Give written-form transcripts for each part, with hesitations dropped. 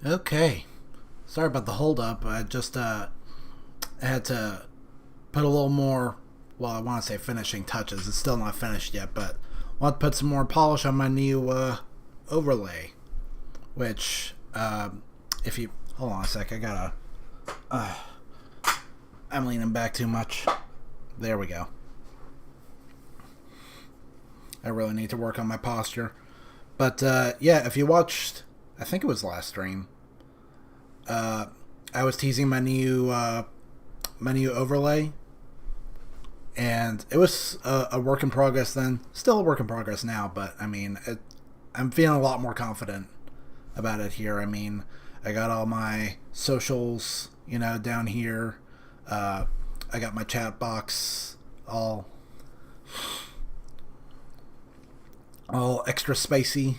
Okay. Sorry about the hold up. I just had to put a little more, well, I want to say finishing touches. It's still not finished yet, but I want to put some more polish on my new overlay. Which, if you hold on a sec, I gotta. I'm leaning back too much. There we go. I really need to work on my posture. But yeah, if you watched, I think it was last stream. I was teasing my new overlay, and it was a work in progress then. Still a work in progress now, but I mean, I'm feeling a lot more confident about it here. I mean, I got all my socials, down here. I got my chat box all extra spacey.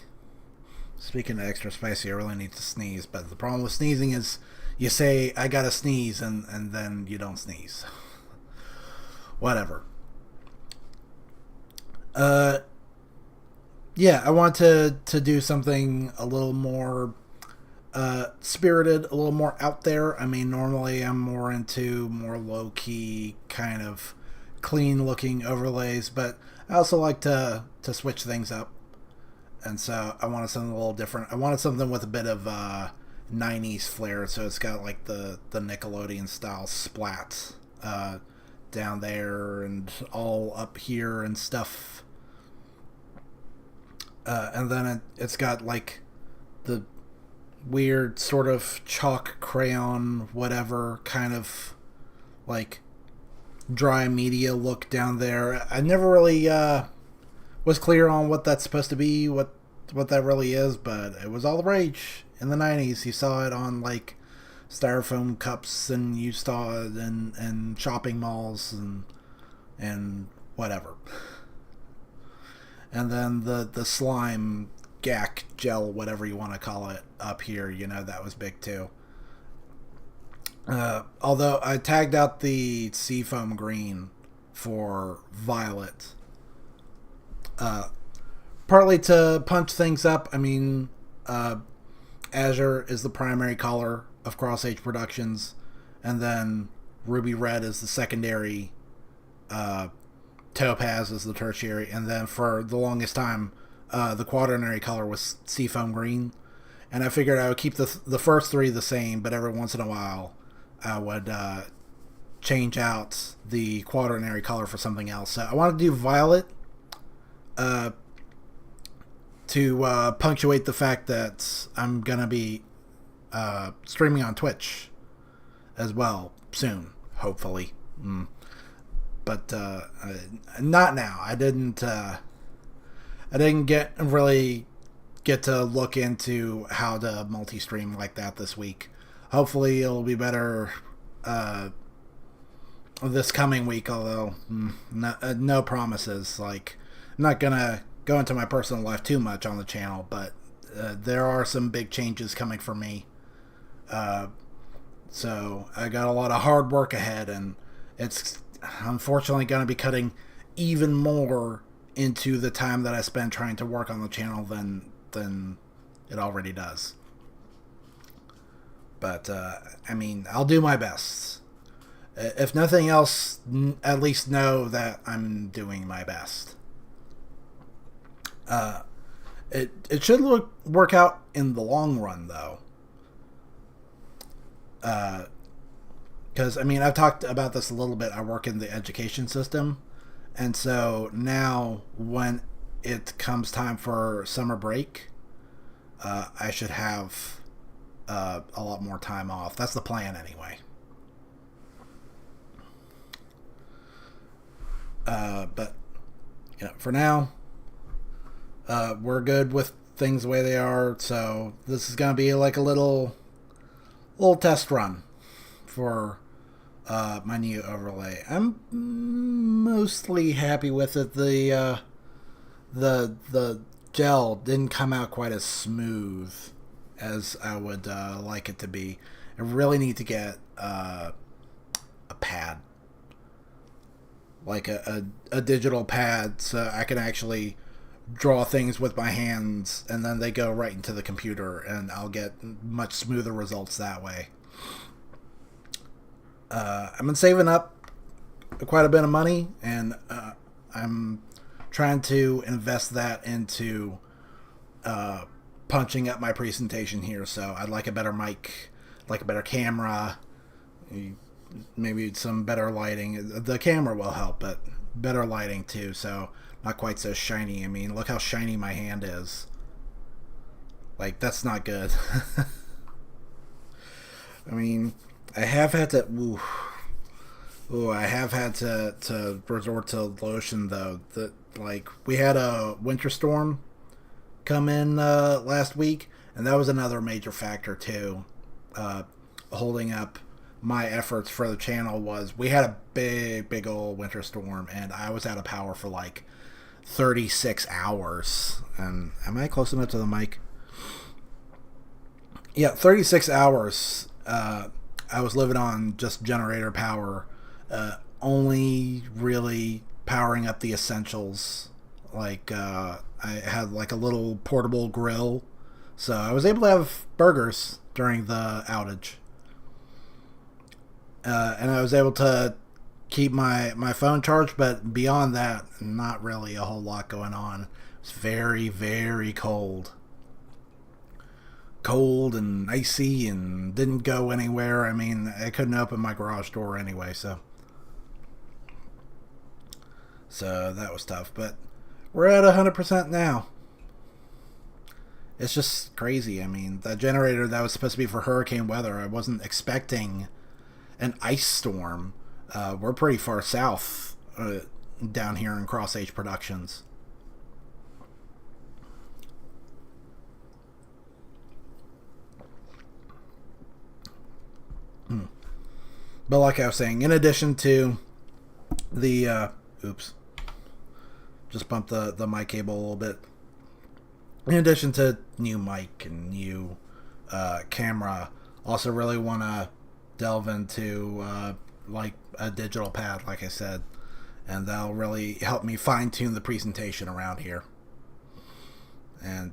Speaking of extra spacey, I really need to sneeze, but the problem with sneezing is you say I gotta sneeze and then you don't sneeze. Whatever. Uh, yeah, I want to do something a little more spirited, a little more out there. I mean, normally I'm more into more low key, kind of clean looking overlays, but I also like to switch things up. And so I wanted something a little different. I wanted something with a bit of 90s flair, so it's got like the Nickelodeon style splats down there and all up here and stuff. And then it's got like the weird sort of chalk crayon whatever kind of like dry media look down there. I never really was clear on what that's supposed to be, what that really is, but it was all the rage in the 90s. You saw it on like styrofoam cups, and you saw it in shopping malls and whatever. And then the slime gack gel, whatever you want to call it, up here, that was big too. Although I tagged out the seafoam green for violet, uh, partly to punch things up. I mean, Azure is the primary color of Cross Age Productions, and then Ruby Red is the secondary, uh, Topaz is the tertiary, and then for the longest time, the quaternary color was Seafoam Green. And I figured I would keep the first three the same, but every once in a while, I would change out the quaternary color for something else. So I wanted to do violet, uh, to punctuate the fact that I'm gonna be streaming on Twitch as well soon, hopefully. But not now. I didn't get to look into how to multi-stream like that this week. Hopefully, it'll be better this coming week. Although no promises. Like, I'm not gonna go into my personal life too much on the channel, but there are some big changes coming for me. So I got a lot of hard work ahead, and it's unfortunately going to be cutting even more into the time that I spend trying to work on the channel than it already does. But I mean, I'll do my best. If nothing else, at least know that I'm doing my best. Uh, it should work out in the long run, though. Because I mean, I've talked about this a little bit. I work in the education system, and so now when it comes time for summer break, I should have a lot more time off. That's the plan, anyway. But for now, we're good with things the way they are. So this is gonna be like a little test run for my new overlay. I'm mostly happy with it. The gel didn't come out quite as smooth as I would like it to be. I really need to get a pad, like a digital pad, so I can actually draw things with my hands, and then they go right into the computer, and I'll get much smoother results that way. I've been saving up quite a bit of money, and I'm trying to invest that into punching up my presentation here. So I'd like a better mic, like a better camera, maybe some better lighting. The camera will help, but better lighting too, so not quite so shiny. I mean, look how shiny my hand is. Like, that's not good. I mean, I have had to I have had to resort to lotion though. Like, we had a winter storm come in last week, and that was another major factor too, holding up my efforts for the channel. Was we had a big old winter storm, and I was out of power for like 36 hours. And am I close enough to the mic? Yeah, 36 hours. I was living on just generator power, only really powering up the essentials. Like, I had like a little portable grill, so I was able to have burgers during the outage. And I was able to keep my phone charged, but beyond that, not really a whole lot going on. It was very cold. Cold and icy, and didn't go anywhere. I mean, I couldn't open my garage door anyway, so that was tough. But we're at 100% now. It's just crazy. I mean, the generator that was supposed to be for hurricane weather, I wasn't expecting an ice storm. We're pretty far south down here in Cross H Productions. But like I was saying, in addition to the oops, just bumped the mic cable a little bit. In addition to new mic and new camera, also really want to delve into like a digital pad, like I said, and that'll really help me fine-tune the presentation around here. And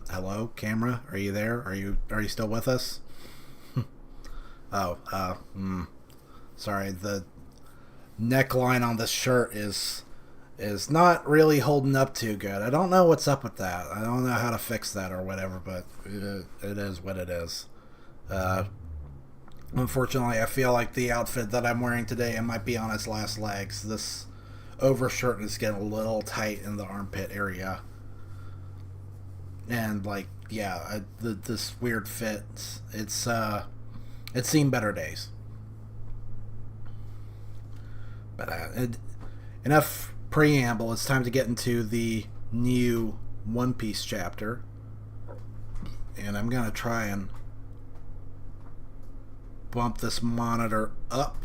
hello, camera, are you there? Are you still with us? Sorry, the neckline on this shirt is not really holding up too good. I don't know what's up with that. I don't know how to fix that or whatever, but it is what it is. Unfortunately, I feel like the outfit that I'm wearing today, it might be on its last legs. This overshirt is getting a little tight in the armpit area. And, like, yeah, this weird fit, it's seen better days. But enough preamble. It's time to get into the new One Piece chapter. And I'm going to try and bump this monitor up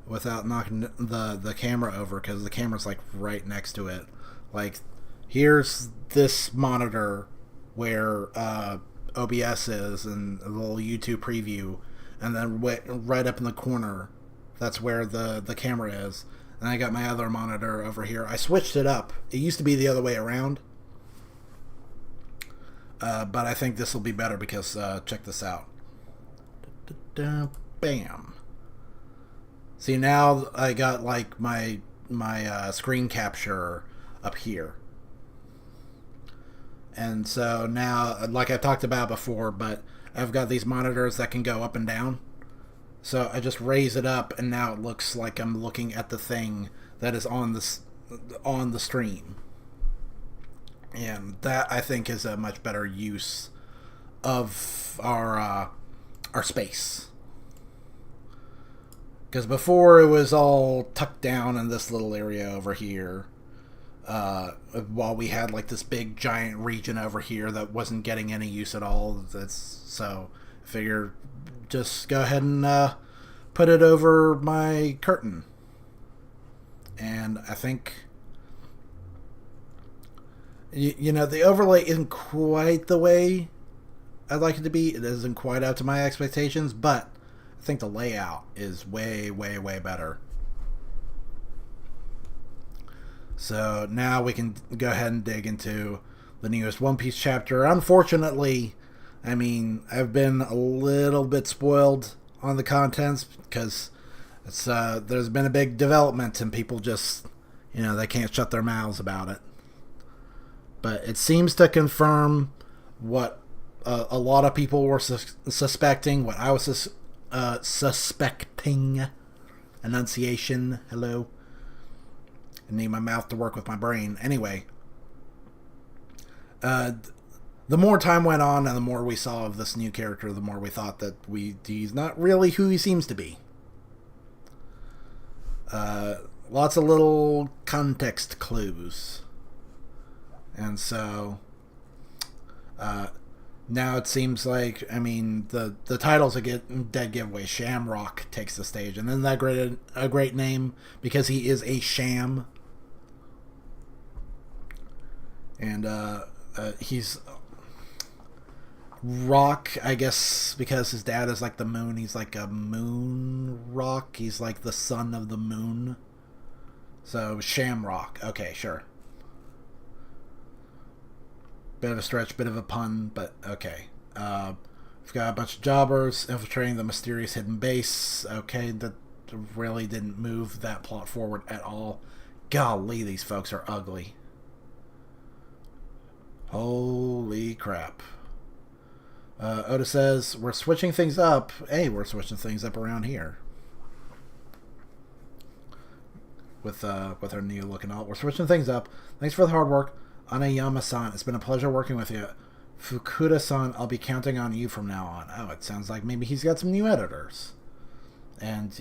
without knocking the camera over, because the camera's like right next to it. Like, here's this monitor where OBS is and a little YouTube preview, and then right up in the corner, that's where the camera is. And I got my other monitor over here. I switched it up. It used to be the other way around, but I think this will be better because check this out. Bam. See, now I got like my screen capture up here. And so now, like I talked about before, but I've got these monitors that can go up and down. So I just raise it up, and now it looks like I'm looking at the thing that is on the stream. And that, I think, is a much better use of our space. Because before it was all tucked down in this little area over here. While we had like this big giant region over here that wasn't getting any use at all. So I figured just go ahead and put it over my curtain. And I think, you know, the overlay isn't quite the way I'd like it to be. It isn't quite up to my expectations, but I think the layout is way better. So now we can go ahead and dig into the newest One Piece chapter. Unfortunately, I mean, I've been a little bit spoiled on the contents because there's been a big development and people just, they can't shut their mouths about it. But it seems to confirm what a lot of people were suspecting, what I was suspecting. Enunciation, hello. I need my mouth to work with my brain. Anyway, the more time went on and the more we saw of this new character, the more we thought that he's not really who he seems to be. Lots of little context clues. And so, now it seems like, I mean, the title's a dead giveaway. Shamrock takes the stage. And isn't that a great name? Because he is a sham. And he's rock, I guess, because his dad is like the moon. He's like a moon rock. He's like the son of the moon. So, Shamrock. Okay, sure. Bit of a stretch, bit of a pun, but okay. We've got a bunch of jobbers infiltrating the mysterious hidden base. Okay, that really didn't move that plot forward at all. Golly, these folks are ugly. Holy crap. Oda says, we're switching things up. Hey, we're switching things up around here. With our new look and all. We're switching things up. Thanks for the hard work. Anayama-san, it's been a pleasure working with you. Fukuda-san, I'll be counting on you from now on. Oh, it sounds like maybe he's got some new editors. And,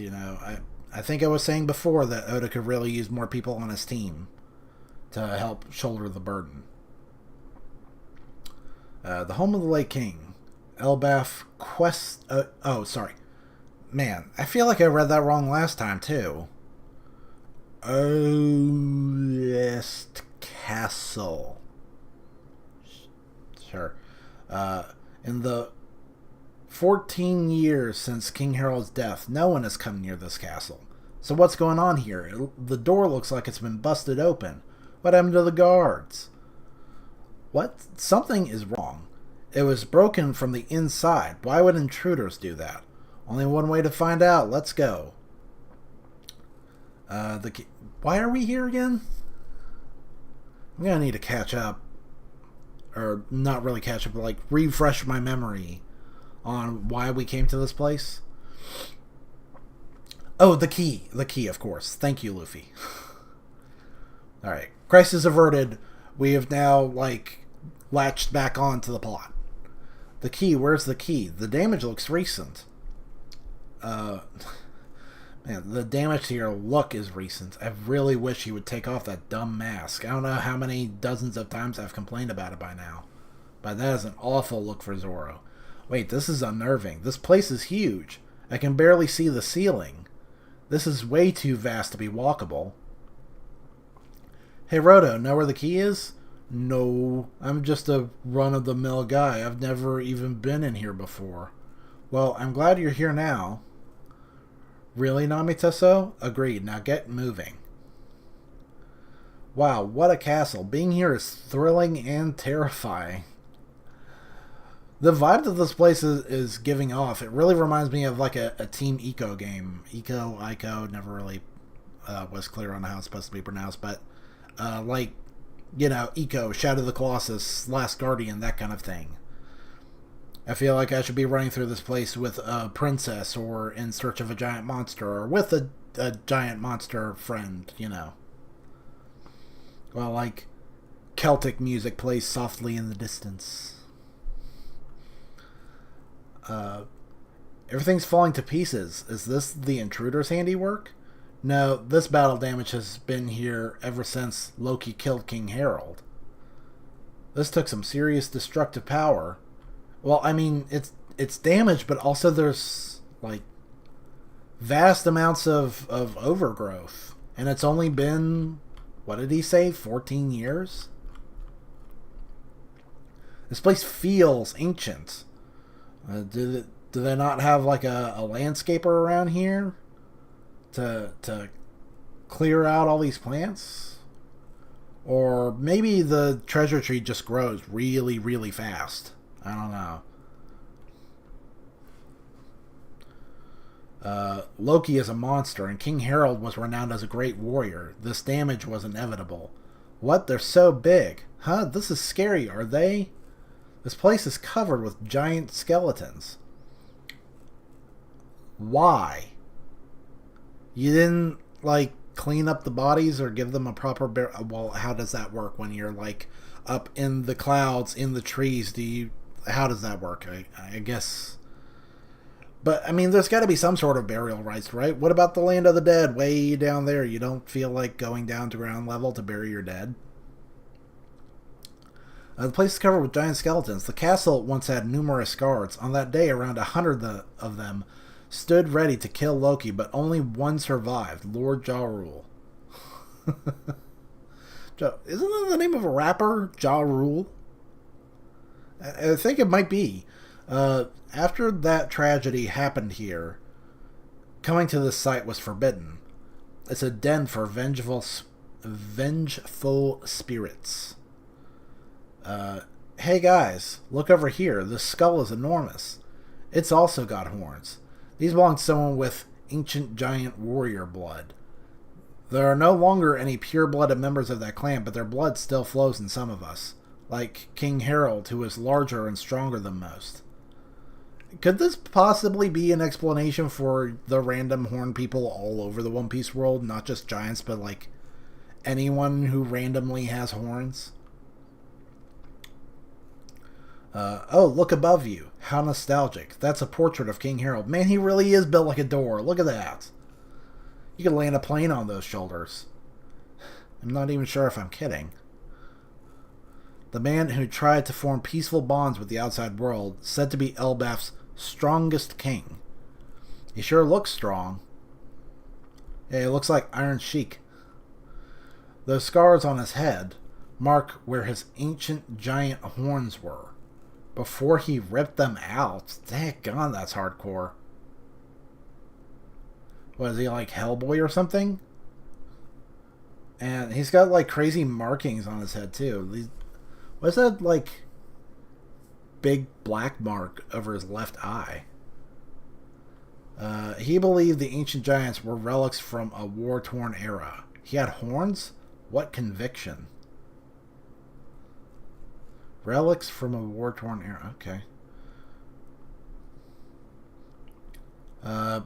I think I was saying before that Oda could really use more people on his team to help shoulder the burden. The Home of the Lake King. Elbaf Quest... sorry. Man, I feel like I read that wrong last time, too. Oest Castle. Sure. In the 14 years since King Harold's death, no one has come near this castle. So what's going on here? The door looks like it's been busted open. What happened to the guards? What? Something is wrong. It was broken from the inside. Why would intruders do that? Only one way to find out. Let's go. Why are we here again? I'm gonna need to catch up. Or not really catch up, but like refresh my memory on why we came to this place. Oh, the key. The key, of course. Thank you, Luffy. Alright. Crisis averted. We have now, latched back on to the plot. The key. Where's the key? The damage looks recent. Man, the damage to your look is recent. I really wish he would take off that dumb mask. I don't know how many dozens of times I've complained about it by now. But that is an awful look for Zoro. Wait, this is unnerving. This place is huge. I can barely see the ceiling. This is way too vast to be walkable. Hey, Roto, know where the key is? No, I'm just a run-of-the-mill guy. I've never even been in here before. Well, I'm glad you're here now. Really, Namitaso? Agreed. Now get moving. Wow, what a castle. Being here is thrilling and terrifying. The vibe that this place is giving off, it really reminds me of a Team Eco game. Ico, never really was clear on how it's supposed to be pronounced, but Eco, Shadow of the Colossus, Last Guardian, that kind of thing. I feel like I should be running through this place with a princess or in search of a giant monster or with a giant monster friend, Well, Celtic music plays softly in the distance. Everything's falling to pieces. Is this the intruder's handiwork? No, this battle damage has been here ever since Loki killed King Harold. This took some serious destructive power. Well, I mean, it's damage, but also there's, vast amounts of overgrowth. And it's only been, what did he say, 14 years? This place feels ancient. Do they not have, a landscaper around here to clear out all these plants? Or maybe the treasure tree just grows really, really fast. I don't know. Loki is a monster, and King Harold was renowned as a great warrior. This damage was inevitable. What? They're so big. Huh? This is scary. Are they? This place is covered with giant skeletons. Why? You didn't, like, clean up the bodies or give them a proper well, how does that work when you're, like, up in the clouds, in the trees? How does that work? I guess... But, I mean, there's got to be some sort of burial rites, right? What about the land of the dead way down there? You don't feel like going down to ground level to bury your dead? The place is covered with giant skeletons. The castle once had numerous guards. On that day, around 100 of them stood ready to kill Loki, but only one survived, Lord Ja Rule. Isn't that the name of a rapper? Ja Rule? I think it might be. After that tragedy happened here, coming to this site was forbidden. It's a den for vengeful spirits. Hey guys, look over here. This skull is enormous. It's also got horns. These belong to someone with ancient giant warrior blood. There are no longer any pure-blooded members of that clan, but their blood still flows in some of us. Like King Harold, who is larger and stronger than most. Could this possibly be an explanation for the random horn people all over the One Piece world? Not just giants, but like anyone who randomly has horns? Oh, look above you. How nostalgic. That's a portrait of King Harold. Man, he really is built like a door. Look at that. You could land a plane on those shoulders. I'm not even sure if I'm kidding. The man who tried to form peaceful bonds with the outside world, said to be Elbaf's strongest king. He sure looks strong. Yeah, he looks like Iron Sheik. Those scars on his head mark where his ancient giant horns were, before he ripped them out. Daggone, that's hardcore. What, is he like Hellboy or something? And he's got like crazy markings on his head too. What's that, like, big black mark over his left eye? He believed the ancient giants were relics from a war-torn era. He had horns? What conviction? Relics from a war-torn era. Okay. I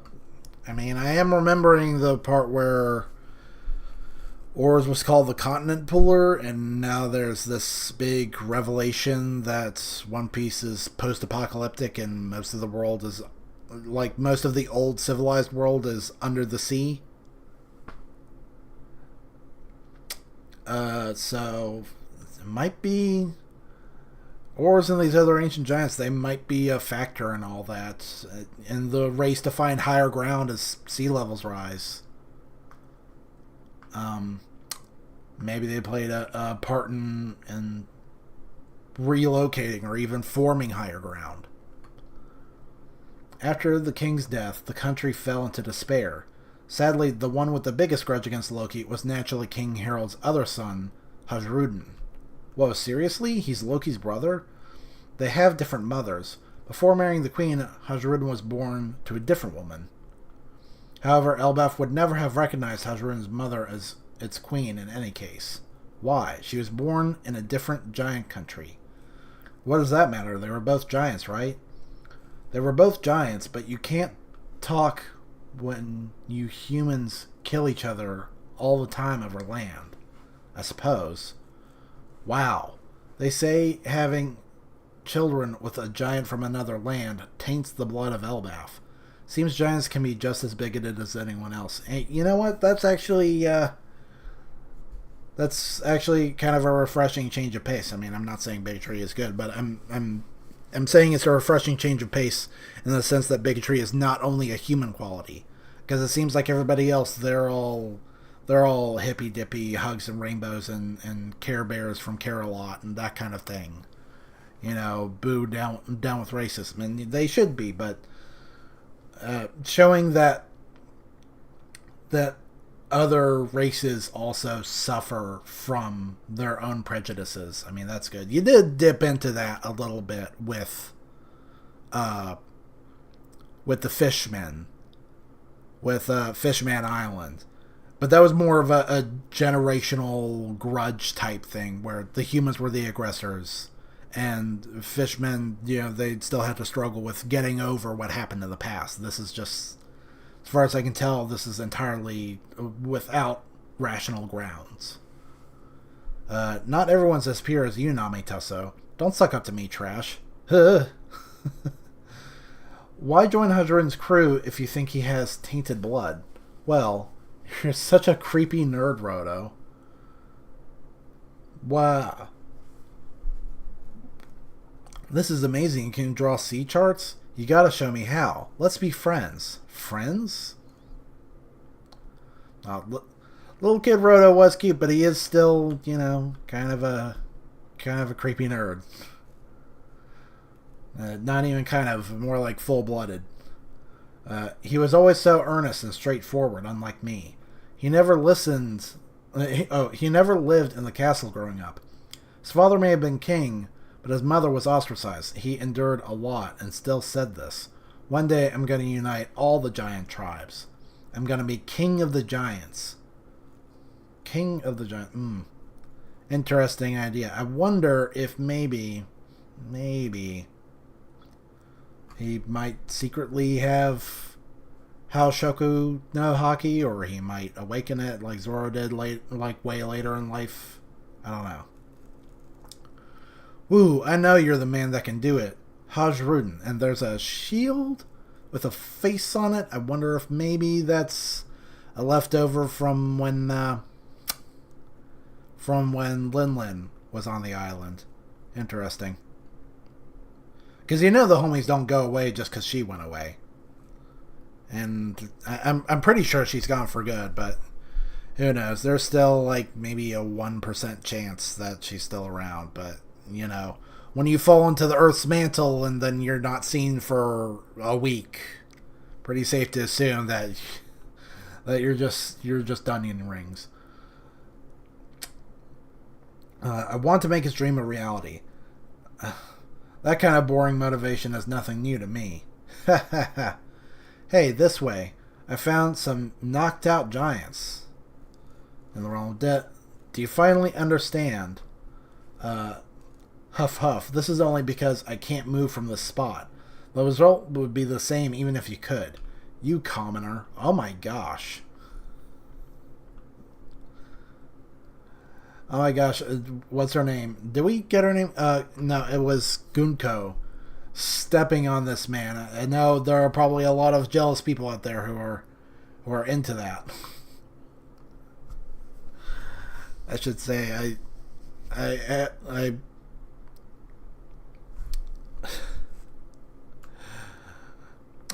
mean, I am remembering the part where Oars was called the Continent Puller, and now there's this big revelation that One Piece is post-apocalyptic and most of the world is, like, most of the old civilized world is under the sea. So it might be Oars and these other ancient giants, they might be a factor in all that, in the race to find higher ground as sea levels rise. Maybe they played a part in relocating or even forming higher ground. After the king's death, the country fell into despair. Sadly, the one with the biggest grudge against Loki was naturally King Harold's other son, Hajrudin. Whoa, seriously? He's Loki's brother? They have different mothers. Before marrying the queen, Hajrudin was born to a different woman. However, Elbaf would never have recognized Hajrudin's mother as its queen in any case. Why? She was born in a different giant country. What does that matter? They were both giants, right? They were both giants, but you can't talk when you humans kill each other all the time over land, I suppose. Wow. They say having children with a giant from another land taints the blood of Elbaf. Seems giants can be just as bigoted as anyone else. And you know what? That's actually kind of a refreshing change of pace. I mean, I'm not saying bigotry is good, but I'm saying it's a refreshing change of pace in the sense that bigotry is not only a human quality, because it seems like everybody else, they're all hippy dippy, hugs and rainbows and Care Bears from Care-a-Lot and that kind of thing. You know, boo down with racism, and they should be, but showing that other races also suffer from their own prejudices. I mean, that's good. You did dip into that a little bit with the Fishmen, with Fishman Island. But that was more of a generational grudge type thing where the humans were the aggressors and Fishmen, they'd still have to struggle with getting over what happened in the past. This is just, as far as I can tell, this is entirely without rational grounds. Not everyone's as pure as you, Namitaso. Don't suck up to me, trash. Huh. Why join Hadron's crew if you think he has tainted blood? Well, you're such a creepy nerd, Roto. Wow. This is amazing. You can draw sea charts? You gotta show me how. Let's be friends. Friends? Little kid Roto was cute, but he is still, kind of a creepy nerd. Not even kind of, more like full-blooded. He was always so earnest and straightforward, unlike me. He never listened. He never lived in the castle growing up. His father may have been king, but his mother was ostracized. He endured a lot and still said this. One day I'm going to unite all the giant tribes. I'm going to be king of the giants. King of the giants. Interesting idea. I wonder if maybe he might secretly have Haoshoku no Haki, or he might awaken it like Zoro did way later in life. I don't know. Woo, I know you're the man that can do it. Hajruden. And there's a shield with a face on it. I wonder if maybe that's a leftover from when Lin Lin was on the island. Interesting. Because the homies don't go away just because she went away. And I'm pretty sure she's gone for good, but who knows? There's still maybe a 1% chance that she's still around, but when you fall into the Earth's mantle and then you're not seen for a week, pretty safe to assume that you're just onion rings. I want to make his dream a reality. That kind of boring motivation is nothing new to me. Hey, this way. I found some knocked out giants in the realm of death. Do you finally understand? Huff huff. This is only because I can't move from this spot. The result would be the same even if you could. You commoner. Oh my gosh. Oh my gosh, what's her name? Did we get her name? No, it was Gunko stepping on this man. I know there are probably a lot of jealous people out there who are into that. I should say I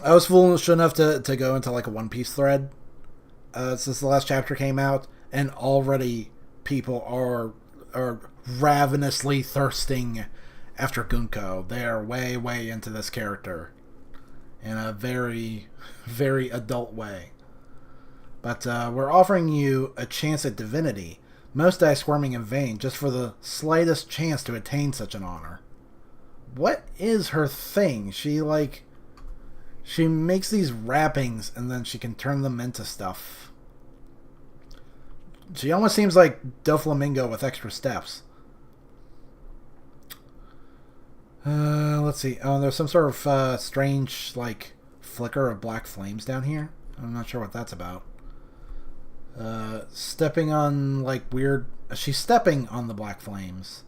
was foolish enough to go into a One Piece thread since the last chapter came out, and already people are ravenously thirsting after Gunko. They are way into this character in a very, very adult way. But we're offering you a chance at divinity. Most die squirming in vain just for the slightest chance to attain such an honor. What is her thing? She makes these wrappings and then she can turn them into stuff. She almost seems like Doflamingo with extra steps. Let's see. Oh, there's some sort of strange, flicker of black flames down here. I'm not sure what that's about. Stepping on, weird... She's stepping on the black flames.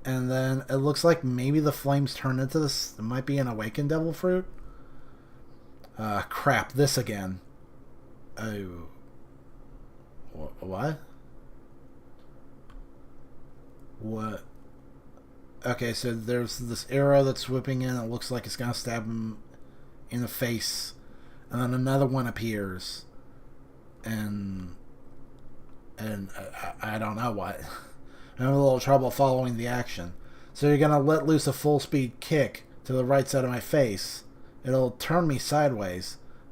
And then it looks like maybe the flames turn into this... It might be an awakened devil fruit. Crap. This again. Oh... What? What? Okay, so there's this arrow that's swooping in. It looks like it's gonna stab him in the face, and then another one appears, and I don't know what. I'm having a little trouble following the action. So you're gonna let loose a full speed kick to the right side of my face. It'll turn me sideways.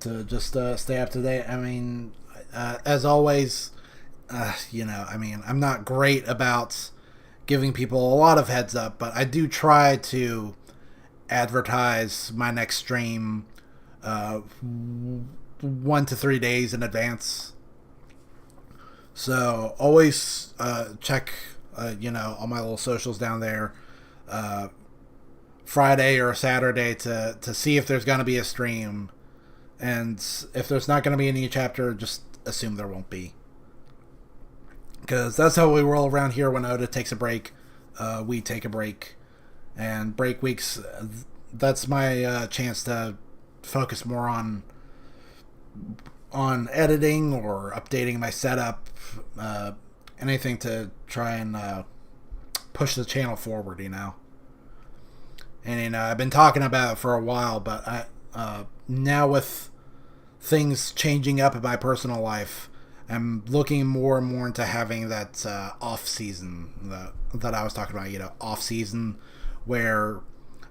to just stay up to date. I mean, as always, I mean, I'm not great about giving people a lot of heads up, but I do try to advertise my next stream 1 to 3 days in advance. So always check, all my little socials down there, Friday or Saturday to see if there's going to be a stream. And if there's not going to be a new chapter, just assume there won't be. Because that's how we roll around here. When Oda takes a break, we take a break. And break weeks, that's my chance to focus more on editing or updating my setup, anything to try and push the channel forward, And I've been talking about it for a while, but now with things changing up in my personal life, I'm looking more and more into having that off season that I was talking about. Off season where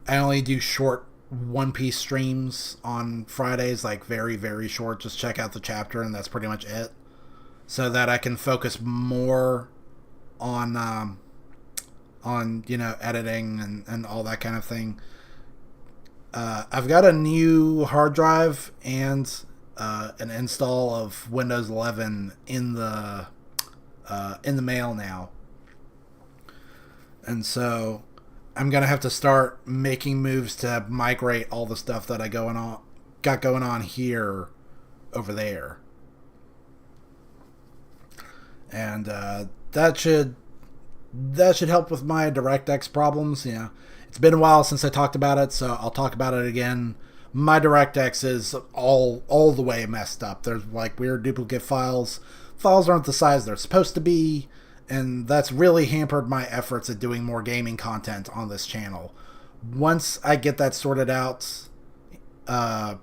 I only do short One Piece streams on Fridays, like very, very short. Just check out the chapter, and that's pretty much it. So that I can focus more on editing and all that kind of thing. I've got a new hard drive and an install of Windows 11 in the mail now, and so I'm gonna have to start making moves to migrate all the stuff that I got going on here over there, and that should help with my DirectX problems. It's been a while since I talked about it, so I'll talk about it again. My DirectX is all the way messed up. There's like weird duplicate files. Files aren't the size they're supposed to be, and that's really hampered my efforts at doing more gaming content on this channel. Once I get that sorted out, I've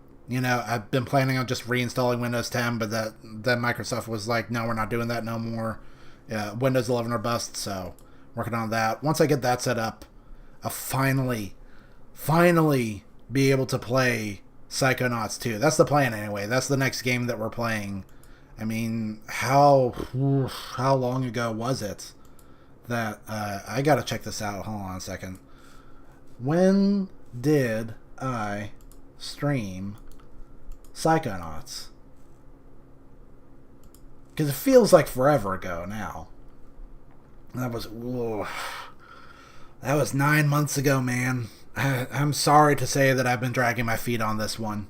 been planning on just reinstalling Windows 10, but then Microsoft was like, no, we're not doing that no more. Windows 11 or bust, so working on that. Once I get that set up, I'll finally be able to play Psychonauts 2. That's the plan anyway. That's the next game that we're playing. I mean, how long ago was it that I gotta check this out. Hold on a second. When did I stream Psychonauts? Because it feels like forever ago now. That was 9 months ago, man. I'm sorry to say that I've been dragging my feet on this one.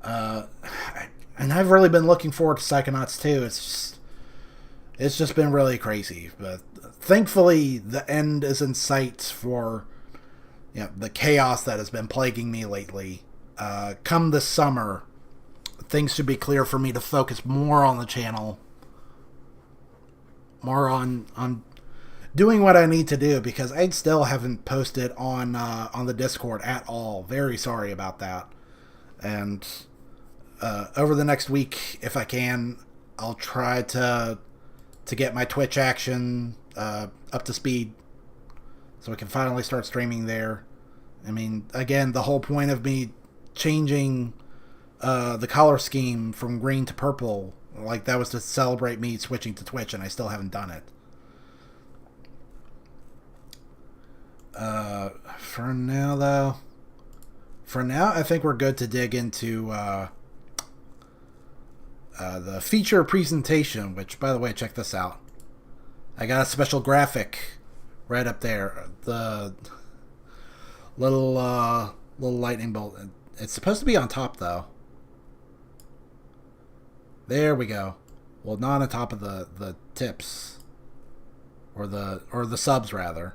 And I've really been looking forward to Psychonauts 2. It's just been really crazy. But thankfully, the end is in sight for the chaos that has been plaguing me lately. Come this summer, things should be clear for me to focus more on the channel. More on doing what I need to do, because I still haven't posted on the Discord at all. Very sorry about that. And over the next week, if I can, I'll try to get my Twitch action up to speed so I can finally start streaming there. I mean, again, the whole point of me changing the color scheme from green to purple, like, that was to celebrate me switching to Twitch, and I still haven't done it. For now, I think we're good to dig into the feature presentation, which, by the way, check this out. I got a special graphic right up there. The little lightning bolt. It's supposed to be on top, though. There we go. Well, not on top of the tips. Or the subs, rather.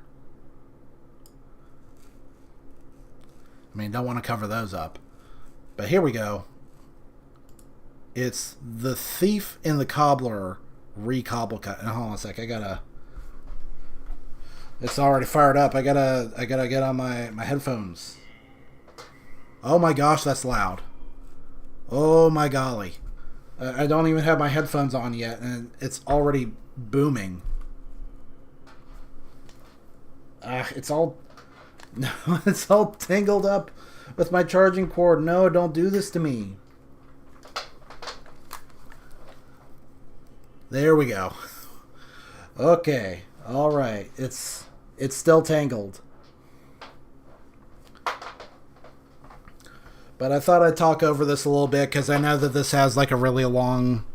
I mean, don't want to cover those up. But here we go. It's the Thief in the Cobbler re-cobble cut. And hold on a sec, it's already fired up. I gotta get on my headphones. Oh my gosh, that's loud. Oh my golly. I don't even have my headphones on yet, and it's already booming. It's all tangled up with my charging cord. No, don't do this to me. There we go. Okay. All right. It's still tangled. But I thought I'd talk over this a little bit because I know that this has like a really long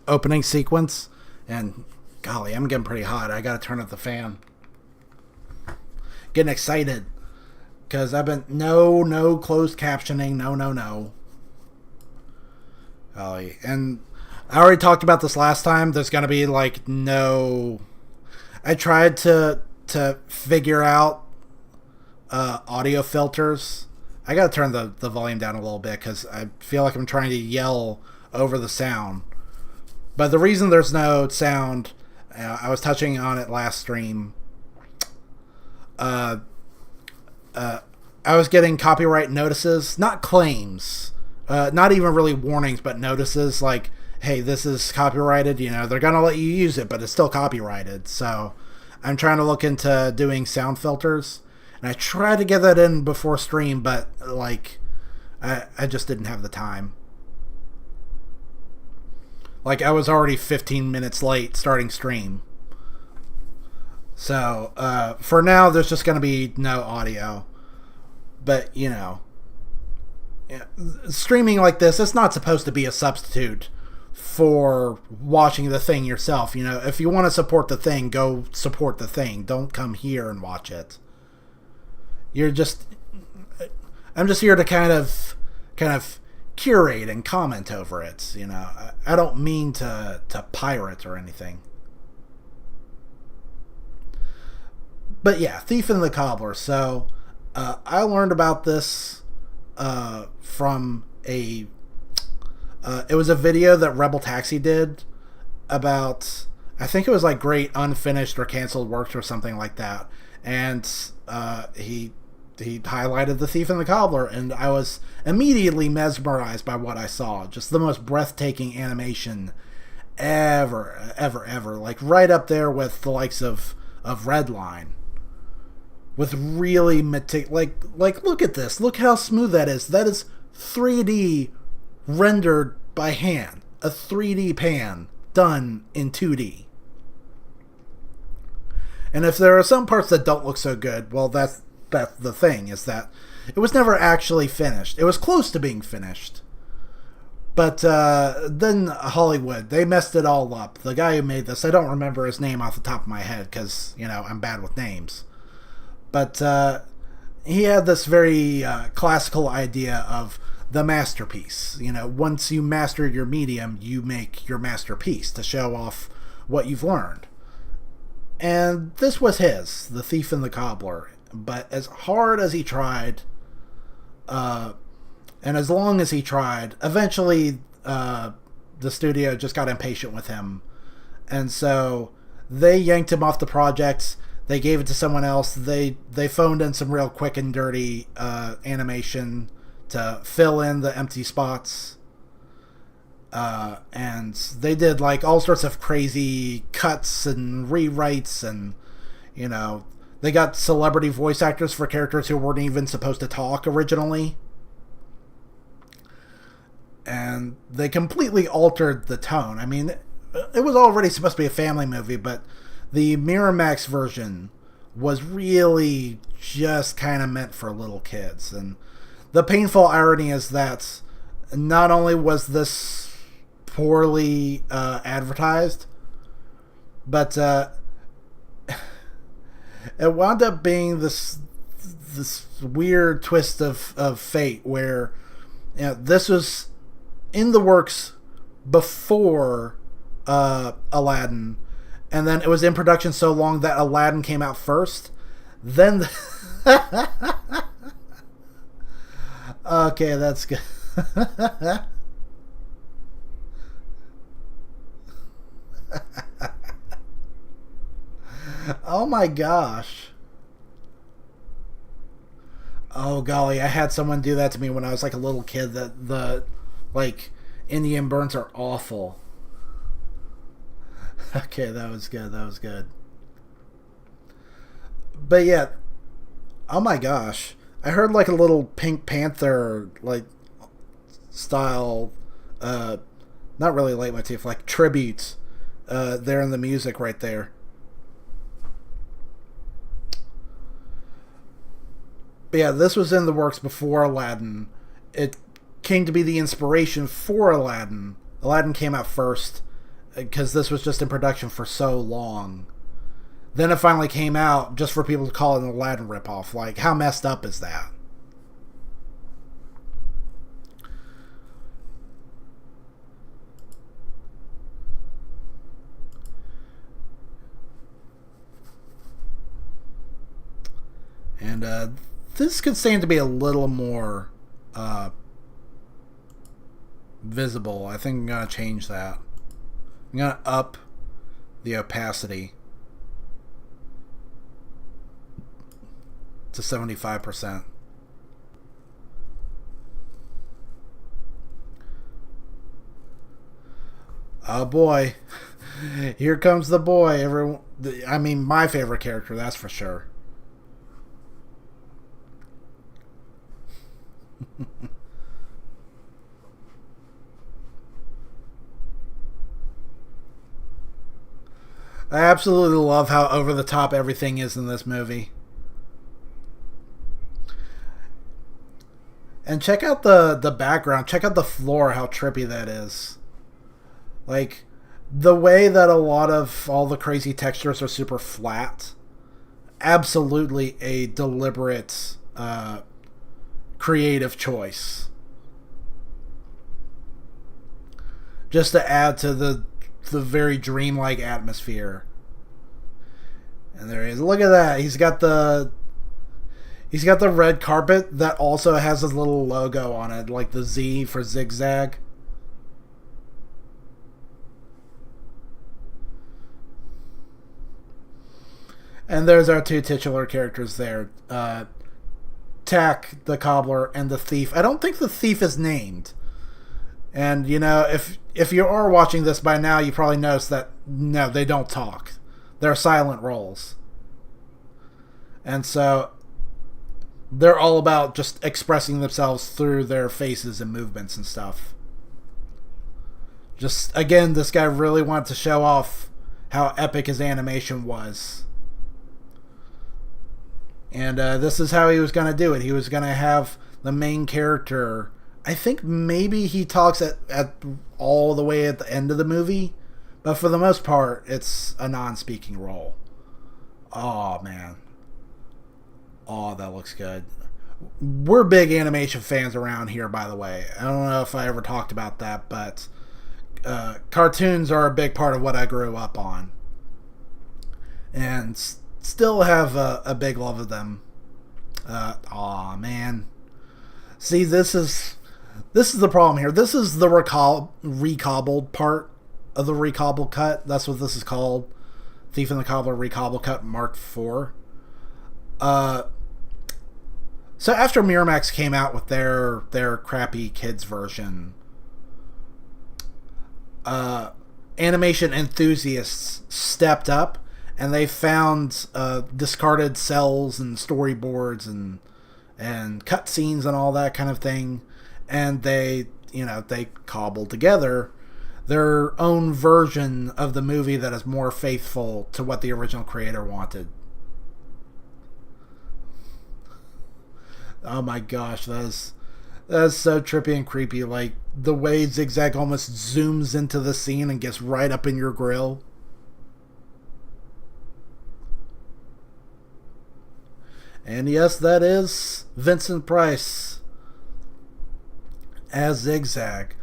opening sequence. And golly, I'm getting pretty hot. I got to turn up the fan. Getting excited. Because I've been... No closed captioning. No. Golly. And I already talked about this last time. There's going to be like no... I tried to figure out audio filters. I gotta turn the volume down a little bit because I feel like I'm trying to yell over the sound. But the reason there's no sound, I was touching on it last stream. I was getting copyright notices, not claims, not even really warnings, but notices like, hey, this is copyrighted. You know, they're gonna let you use it, but it's still copyrighted. So I'm trying to look into doing sound filters. And I tried to get that in before stream, but like I just didn't have the time. Like I was already 15 minutes late starting stream. So for now there's just going to be no audio. But you know, streaming like this, it's not supposed to be a substitute for watching the thing yourself. You know, if you want to support the thing, go support the thing. Don't come here and watch it. I'm just here to kind of curate and comment over it. You know, I don't mean to pirate or anything. But yeah, Thief and the Cobbler. So I learned about this from it was a video that Rebel Taxi did about, I think it was like great unfinished or canceled works or something like that. And he highlighted The Thief and the Cobbler, and I was immediately mesmerized by what I saw. Just the most breathtaking animation ever. Like right up there with the likes of Redline. With really like look at this. Look how smooth that is. That is 3D rendered by hand. A 3D pan done in 2D. And if there are some parts that don't look so good, well, that's the thing, is that it was never actually finished. It was close to being finished. But then Hollywood, they messed it all up. The guy who made this, I don't remember his name off the top of my head because, you know, I'm bad with names. But he had this very classical idea of the masterpiece. You know, once you master your medium, you make your masterpiece to show off what you've learned. And this was his, The Thief and the Cobbler. But as hard as he tried, and as long as he tried, eventually the studio just got impatient with him. And so they yanked him off the project. They gave it to someone else. They phoned in some real quick and dirty animation to fill in the empty spots. And they did like all sorts of crazy cuts and rewrites, and you know, they got celebrity voice actors for characters who weren't even supposed to talk originally. And they completely altered the tone. I mean, it was already supposed to be a family movie, but the Miramax version was really just kind of meant for little kids. And the painful irony is that not only was this poorly advertised, but it wound up being this weird twist of fate where, you know, this was in the works before Aladdin, and then it was in production so long that Aladdin came out first. Then okay, that's good. Oh my gosh. Oh golly, I had someone do that to me when I was like a little kid. That the like Indian burns are awful. Okay, that was good. But yeah, oh my gosh. I heard like a little Pink Panther like style, uh, not really leitmotif, like tribute, there in the music right there. But yeah, this was in the works before Aladdin. It came to be the inspiration for Aladdin. Aladdin came out first because this was just in production for so long. Then it finally came out just for people to call it an Aladdin ripoff. Like, how messed up is that? And this could stand to be a little more uh, visible. I think I'm going to change that. I'm going to up the opacity to 75%. Oh boy. Here comes the boy. Everyone, I mean, my favorite character, that's for sure. I absolutely love how over the top everything is in this movie. And check out the background. Check out the floor, how trippy that is. Like, the way that a lot of all the crazy textures are super flat. Absolutely a deliberate, creative choice. Just to add to the very dreamlike atmosphere. And there he is. Look at that. He's got the red carpet that also has his little logo on it, like the Z for zigzag. And there's our two titular characters there. Tack, the cobbler, and the thief. I don't think the thief is named. And, you know, if you are watching this by now, you probably noticed that, no, they don't talk. They're silent roles. And so they're all about just expressing themselves through their faces and movements and stuff. Just, again, this guy really wanted to show off how epic his animation was. And this is how he was going to do it. He was going to have the main character. I think maybe he talks at all the way at the end of the movie. But for the most part, it's a non-speaking role. Oh, man. Oh, that looks good. We're big animation fans around here, by the way. I don't know if I ever talked about that, but cartoons are a big part of what I grew up on. And still have a big love of them. Aw, man. See, this is the problem here. This is the recobbled part of the recobble cut. That's what this is called. Thief and the Cobbler recobble cut Mark IV. So after Miramax came out with their crappy kids version, animation enthusiasts stepped up and they found discarded cells and storyboards and cutscenes and all that kind of thing, and they cobbled together their own version of the movie that is more faithful to what the original creator wanted. Oh my gosh, that's so trippy and creepy. Like the way Zigzag almost zooms into the scene and gets right up in your grill. And yes, that is Vincent Price as Zigzag.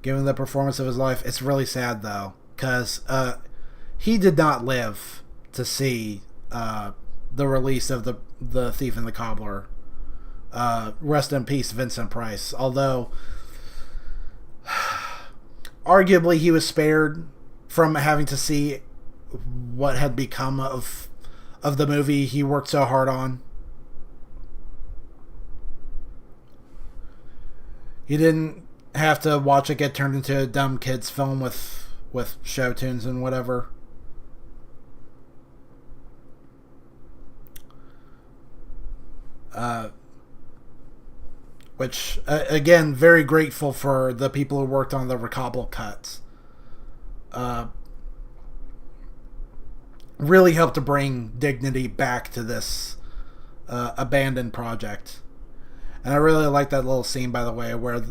Given the performance of his life, it's really sad though, because he did not live to see the release of the Thief and the Cobbler. Rest in peace, Vincent Price. Although, arguably, he was spared from having to see what had become of the movie he worked so hard on. He didn't have to watch it get turned into a dumb kids film with show tunes and whatever. Uh, which, again, very grateful for the people who worked on the Cobbler cuts. Uh, really helped to bring dignity back to this abandoned project. And I really like that little scene, by the way, where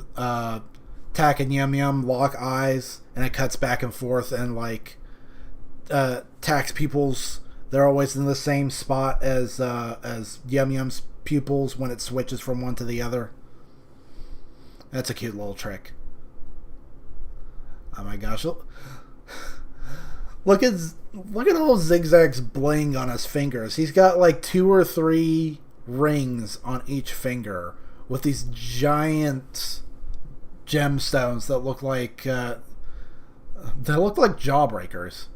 Tak and Yum Yum lock eyes, and it cuts back and forth, and like Tak's pupils, they're always in the same spot as Yum Yum's pupils when it switches from one to the other. That's a cute little trick. Oh my gosh. Look at all Zigzag's bling on his fingers. He's got like 2 or 3 rings on each finger with these giant gemstones that look like jawbreakers.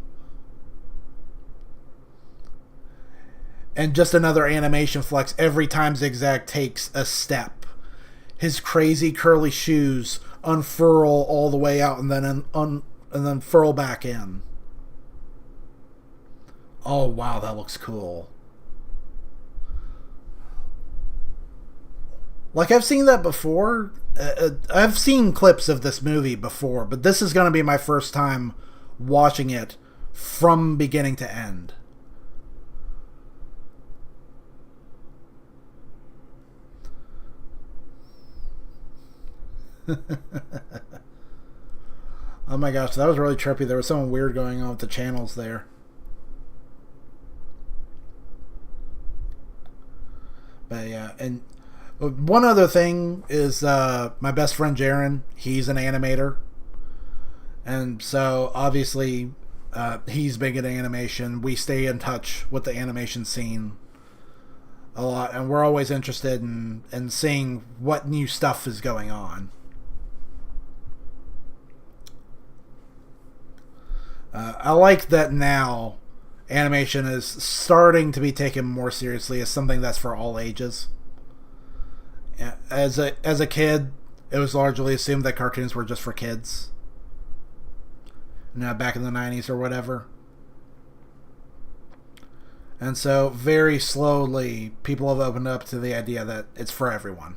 And just another animation flex every time Zigzag takes a step. His crazy curly shoes unfurl all the way out and then furl back in. Oh wow, that looks cool. Like, I've seen that before. I've seen clips of this movie before, but this is going to be my first time watching it from beginning to end. Oh my gosh, that was really trippy. There was something weird going on with the channels there. But yeah, and one other thing is my best friend Jaren, he's an animator. And so obviously he's big at animation. We stay in touch with the animation scene a lot, and we're always interested in seeing what new stuff is going on. I like that now animation is starting to be taken more seriously as something that's for all ages. As a kid, it was largely assumed that cartoons were just for kids. Back in the 90s or whatever. And so very slowly people have opened up to the idea that it's for everyone.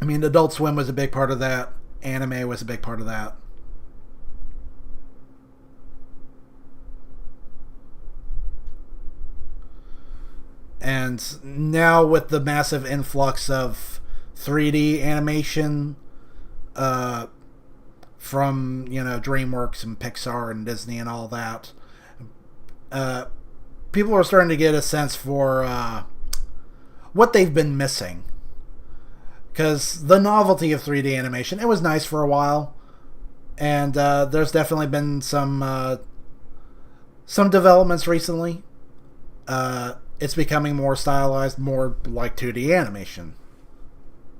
I mean, Adult Swim was a big part of that. Anime was a big part of that. And now with the massive influx of 3D animation from, DreamWorks and Pixar and Disney and all that, people are starting to get a sense for what they've been missing. Because the novelty of 3D animation, it was nice for a while. And there's definitely been some developments recently. It's becoming more stylized, more like 2D animation.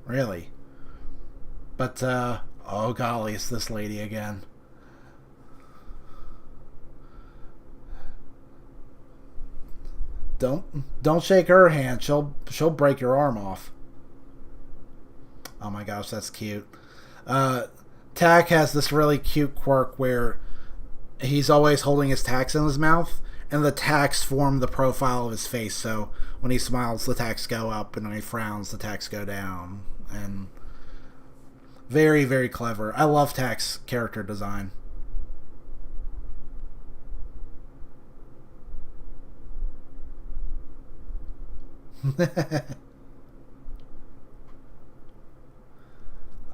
Really. But, oh golly, it's this lady again. Don't shake her hand. She'll break your arm off. Oh my gosh, that's cute. Tak has this really cute quirk where he's always holding his tacks in his mouth, and the tacks form the profile of his face. So when he smiles, the tacks go up, and when he frowns, the tacks go down. And very, very clever. I love Tak's character design.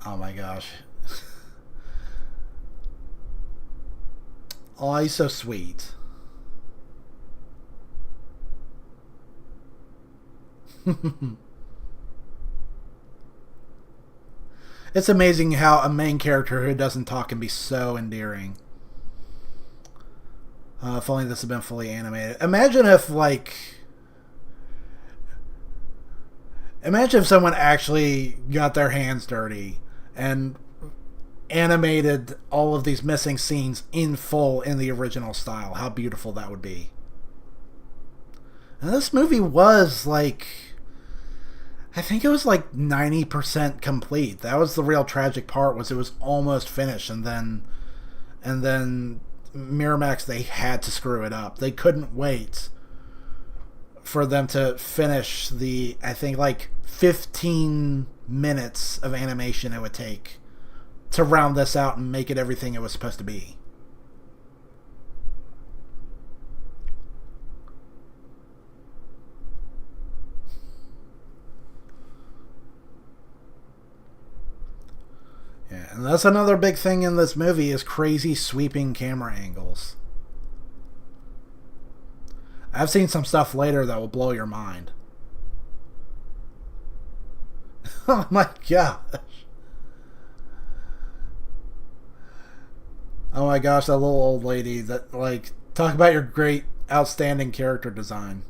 Oh my gosh. Oh, he's so sweet. It's amazing how a main character who doesn't talk can be so endearing. If only this had been fully animated. Imagine if someone actually got their hands dirty and animated all of these missing scenes in full in the original style. How beautiful that would be. And this movie was I think it was 90% complete. That was the real tragic part, was it was almost finished, and then Miramax, they had to screw it up. They couldn't wait for them to finish the, I think, like 15 minutes of animation it would take to round this out and make it everything it was supposed to be. Yeah, and that's another big thing in this movie is crazy sweeping camera angles. I've seen some stuff later that will blow your mind. Oh my gosh. Oh my gosh, that little old lady that, like, talk about your great, outstanding character design.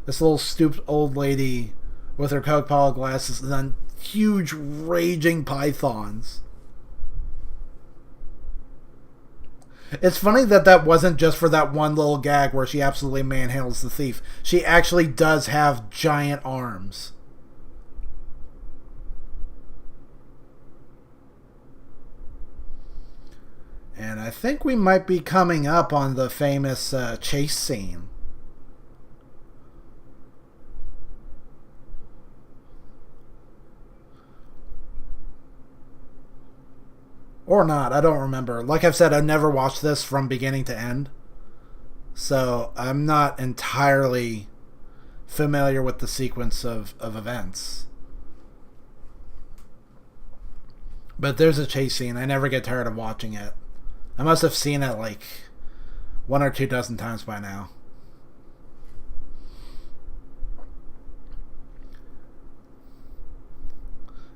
This little stooped old lady with her Coke-Cola glasses and then huge raging pythons. It's funny that that wasn't just for that one little gag where she absolutely manhandles the thief. She actually does have giant arms. And I think we might be coming up on the famous chase scene. Or not, I don't remember. Like I've said, I've never watched this from beginning to end. So I'm not entirely familiar with the sequence of events. But there's a chase scene. I never get tired of watching it. I must have seen it like 1 or 2 dozen times by now.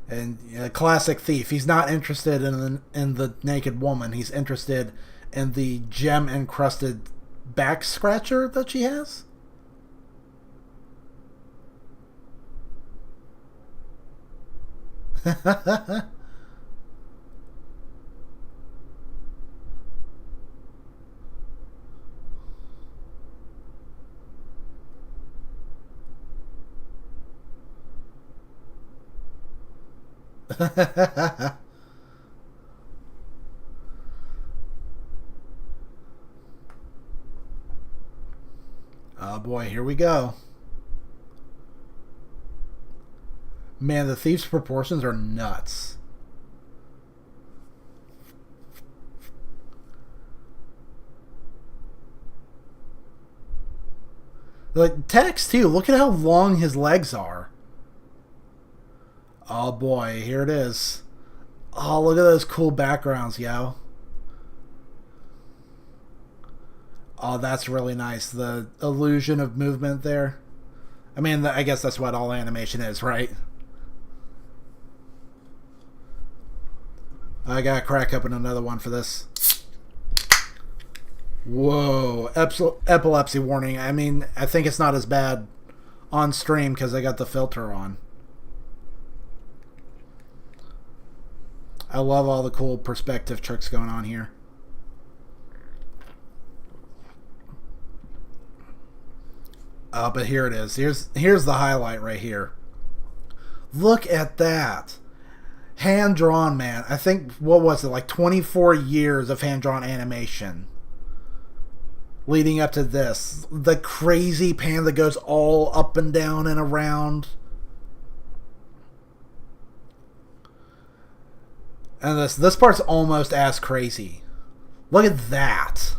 And classic thief. He's not interested in the naked woman. He's interested in the gem encrusted back scratcher that she has. Oh boy, here we go. Man, the thief's proportions are nuts. Like, Tex, too. Look at how long his legs are. Oh boy, here it is. Oh, look at those cool backgrounds, yo. Oh, that's really nice. The illusion of movement there. I mean, I guess that's what all animation is, right? I gotta crack open another one for this. Whoa. Epilepsy warning. I mean, I think it's not as bad on stream because I got the filter on. I love all the cool perspective tricks going on here. But here it is. Here's the highlight right here. Look at that. Hand drawn, man. I think, what was it, like 24 years of hand drawn animation leading up to this. The crazy pan that goes all up and down and around. And this part's almost as crazy. Look at that.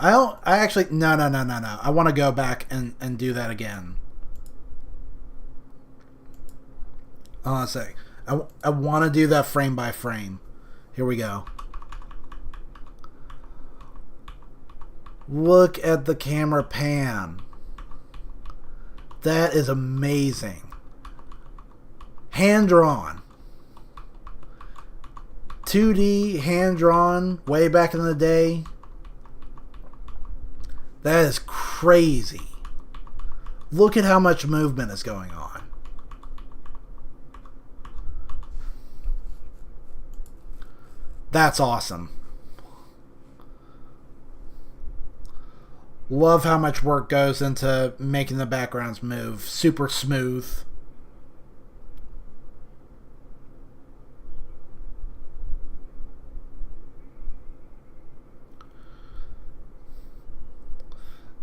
No. I want to go back and do that again. Hold on a sec. I want to do that frame by frame. Here we go. Look at the camera pan. That is amazing. Hand drawn. 2D hand drawn way back in the day. That is crazy. Look at how much movement is going on. That's awesome. Love how much work goes into making the backgrounds move. Super smooth.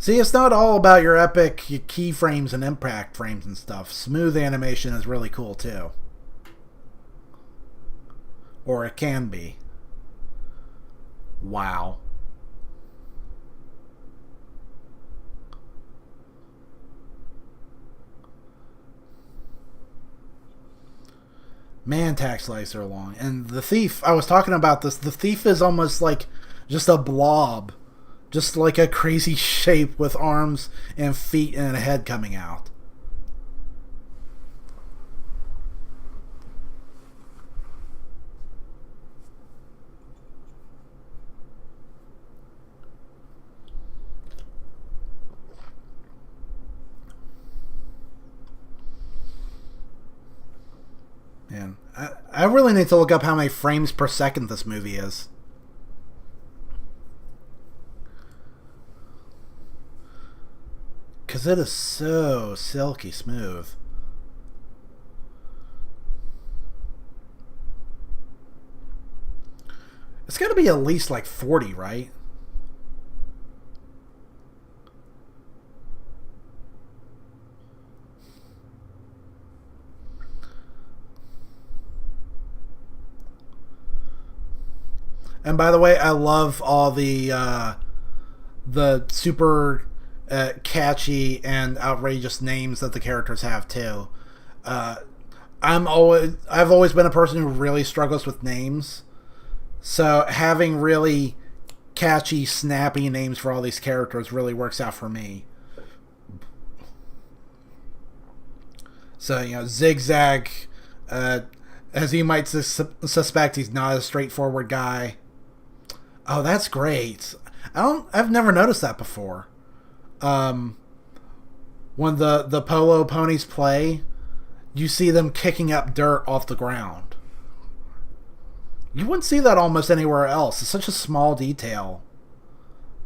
See, it's not all about your epic keyframes and impact frames and stuff. Smooth animation is really cool too. Or it can be. Wow. Man, tax lights are long. And the thief, I was talking about this, the thief is almost like just a blob. Just like a crazy shape with arms and feet and a head coming out. Man, I really need to look up how many frames per second this movie is. Because it is so silky smooth. It's got to be at least like 40, right? And by the way, I love all the super catchy and outrageous names that the characters have too. I've always been a person who really struggles with names, so having really catchy, snappy names for all these characters really works out for me. So Zigzag, as you might suspect, he's not a straightforward guy. Oh, that's great. I've never noticed that before. When the polo ponies play, you see them kicking up dirt off the ground. You wouldn't see that almost anywhere else. It's such a small detail,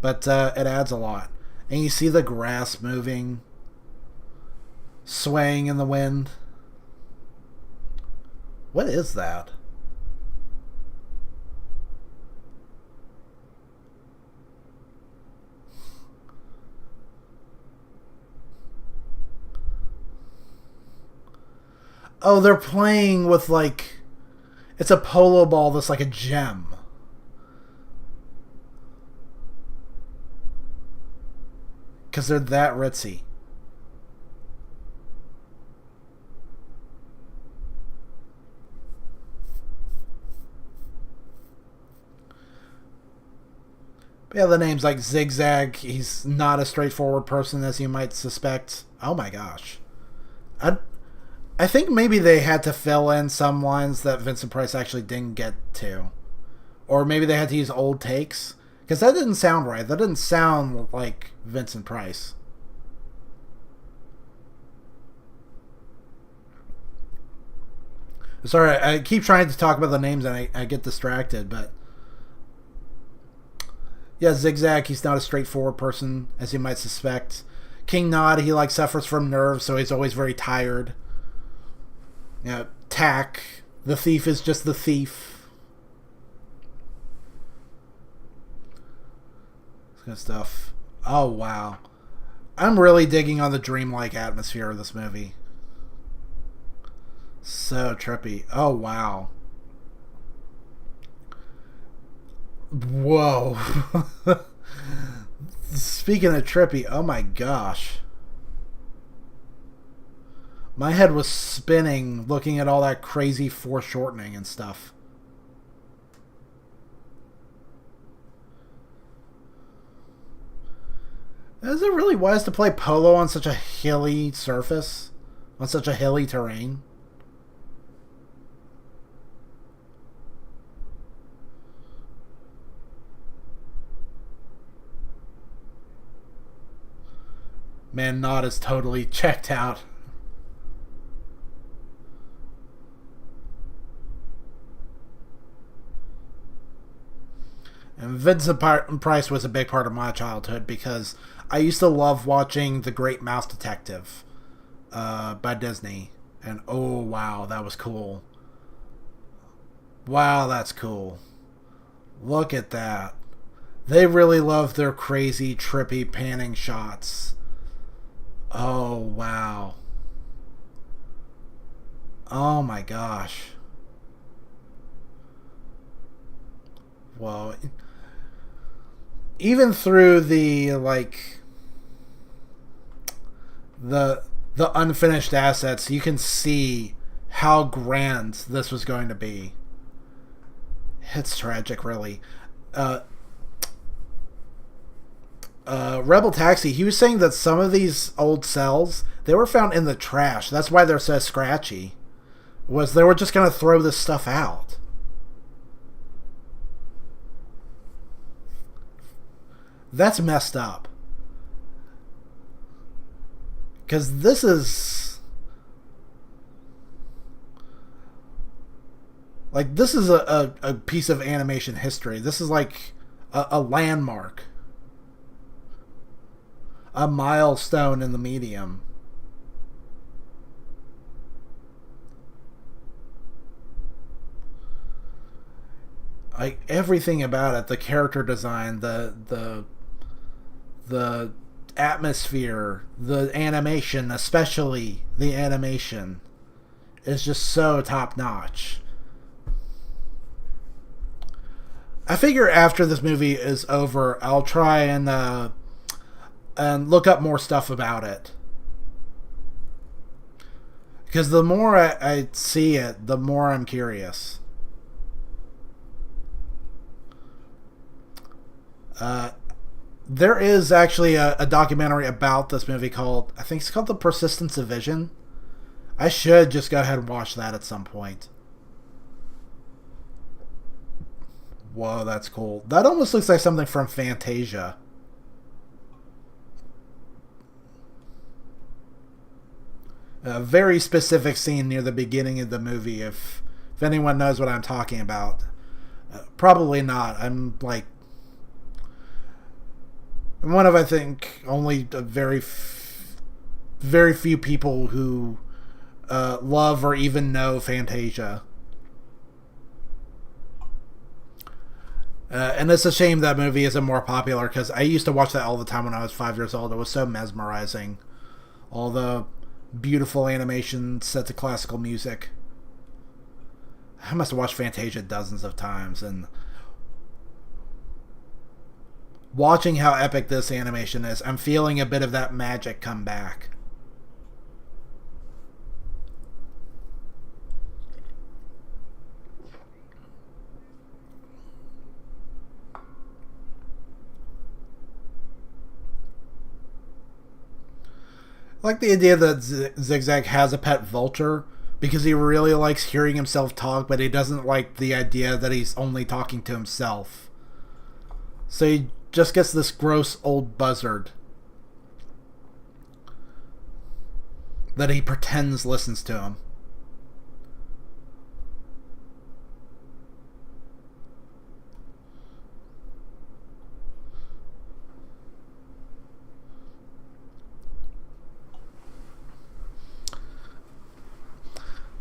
but it adds a lot. And you see the grass moving, swaying in the wind. What is that? Oh, they're playing with like... It's a polo ball that's like a gem. Because they're that ritzy. But yeah, the name's like Zigzag. He's not a straightforward person as you might suspect. Oh my gosh. I think maybe they had to fill in some lines that Vincent Price actually didn't get to. Or maybe they had to use old takes. Because that didn't sound right. That didn't sound like Vincent Price. Sorry, I keep trying to talk about the names and I get distracted, but... Yeah, Zigzag, he's not a straightforward person, as you might suspect. King Nod, he like suffers from nerves, so he's always very tired. Tack, the thief is just the thief. This kind of stuff. Oh, wow. I'm really digging on the dreamlike atmosphere of this movie. So trippy. Oh, wow. Whoa. Speaking of trippy, oh my gosh. My head was spinning looking at all that crazy foreshortening and stuff. Is it really wise to play polo on such a hilly surface? On such a hilly terrain? Man, Nod is totally checked out. And Vincent Price was a big part of my childhood because I used to love watching The Great Mouse Detective by Disney. And oh, wow, that was cool. Wow, that's cool. Look at that. They really love their crazy, trippy panning shots. Oh, wow. Oh my gosh. Well, even through the the unfinished assets, you can see how grand this was going to be. It's tragic, really. Uh, Rebel Taxi, he was saying that some of these old cells they were found in the trash. That's why they're so scratchy. Was they were just gonna throw this stuff out. That's messed up. Because this is a piece of animation history. This is like a landmark, a milestone in the medium. Like everything about it, the character design, the atmosphere, the animation, especially the animation, is just so top notch. I figure after this movie is over, I'll try and look up more stuff about it. Because the more I see it, the more I'm curious. Uh, there is actually a documentary about this movie called, I think it's called The Persistence of Vision. I should just go ahead and watch that at some point. Whoa, that's cool. That almost looks like something from Fantasia. A very specific scene near the beginning of the movie, if anyone knows what I'm talking about. Probably not. I'm one of, I think, only a very few people who love or even know Fantasia. And it's a shame that movie isn't more popular because I used to watch that all the time when I was 5 years old. It was so mesmerizing. All the beautiful animation set to classical music. I must have watched Fantasia dozens of times, and watching how epic this animation is, I'm feeling a bit of that magic come back. I like the idea that Zigzag has a pet vulture because he really likes hearing himself talk, but he doesn't like the idea that he's only talking to himself. So he just gets this gross old buzzard that he pretends listens to him.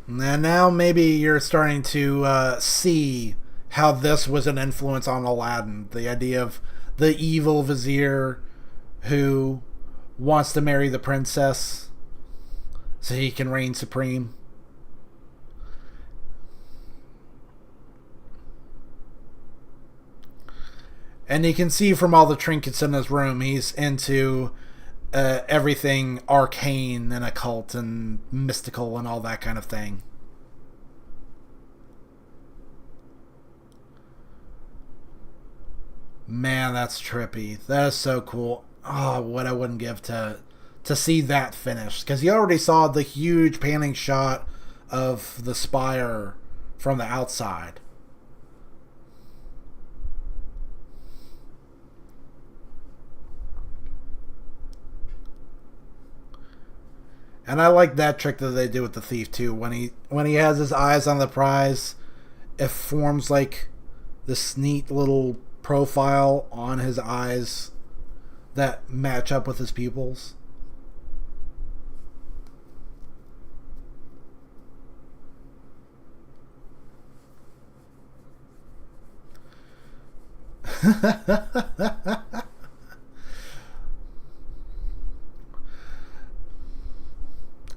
And now maybe you're starting to see how this was an influence on Aladdin. The idea of the evil vizier who wants to marry the princess so he can reign supreme. And you can see from all the trinkets in his room, he's into everything arcane and occult and mystical and all that kind of thing. Man, that's trippy. That is so cool. Oh, what I wouldn't give to see that finished. Because you already saw the huge panning shot of the spire from the outside. And I like that trick that they do with the thief too. When he has his eyes on the prize, it forms like this neat little profile on his eyes that match up with his pupils.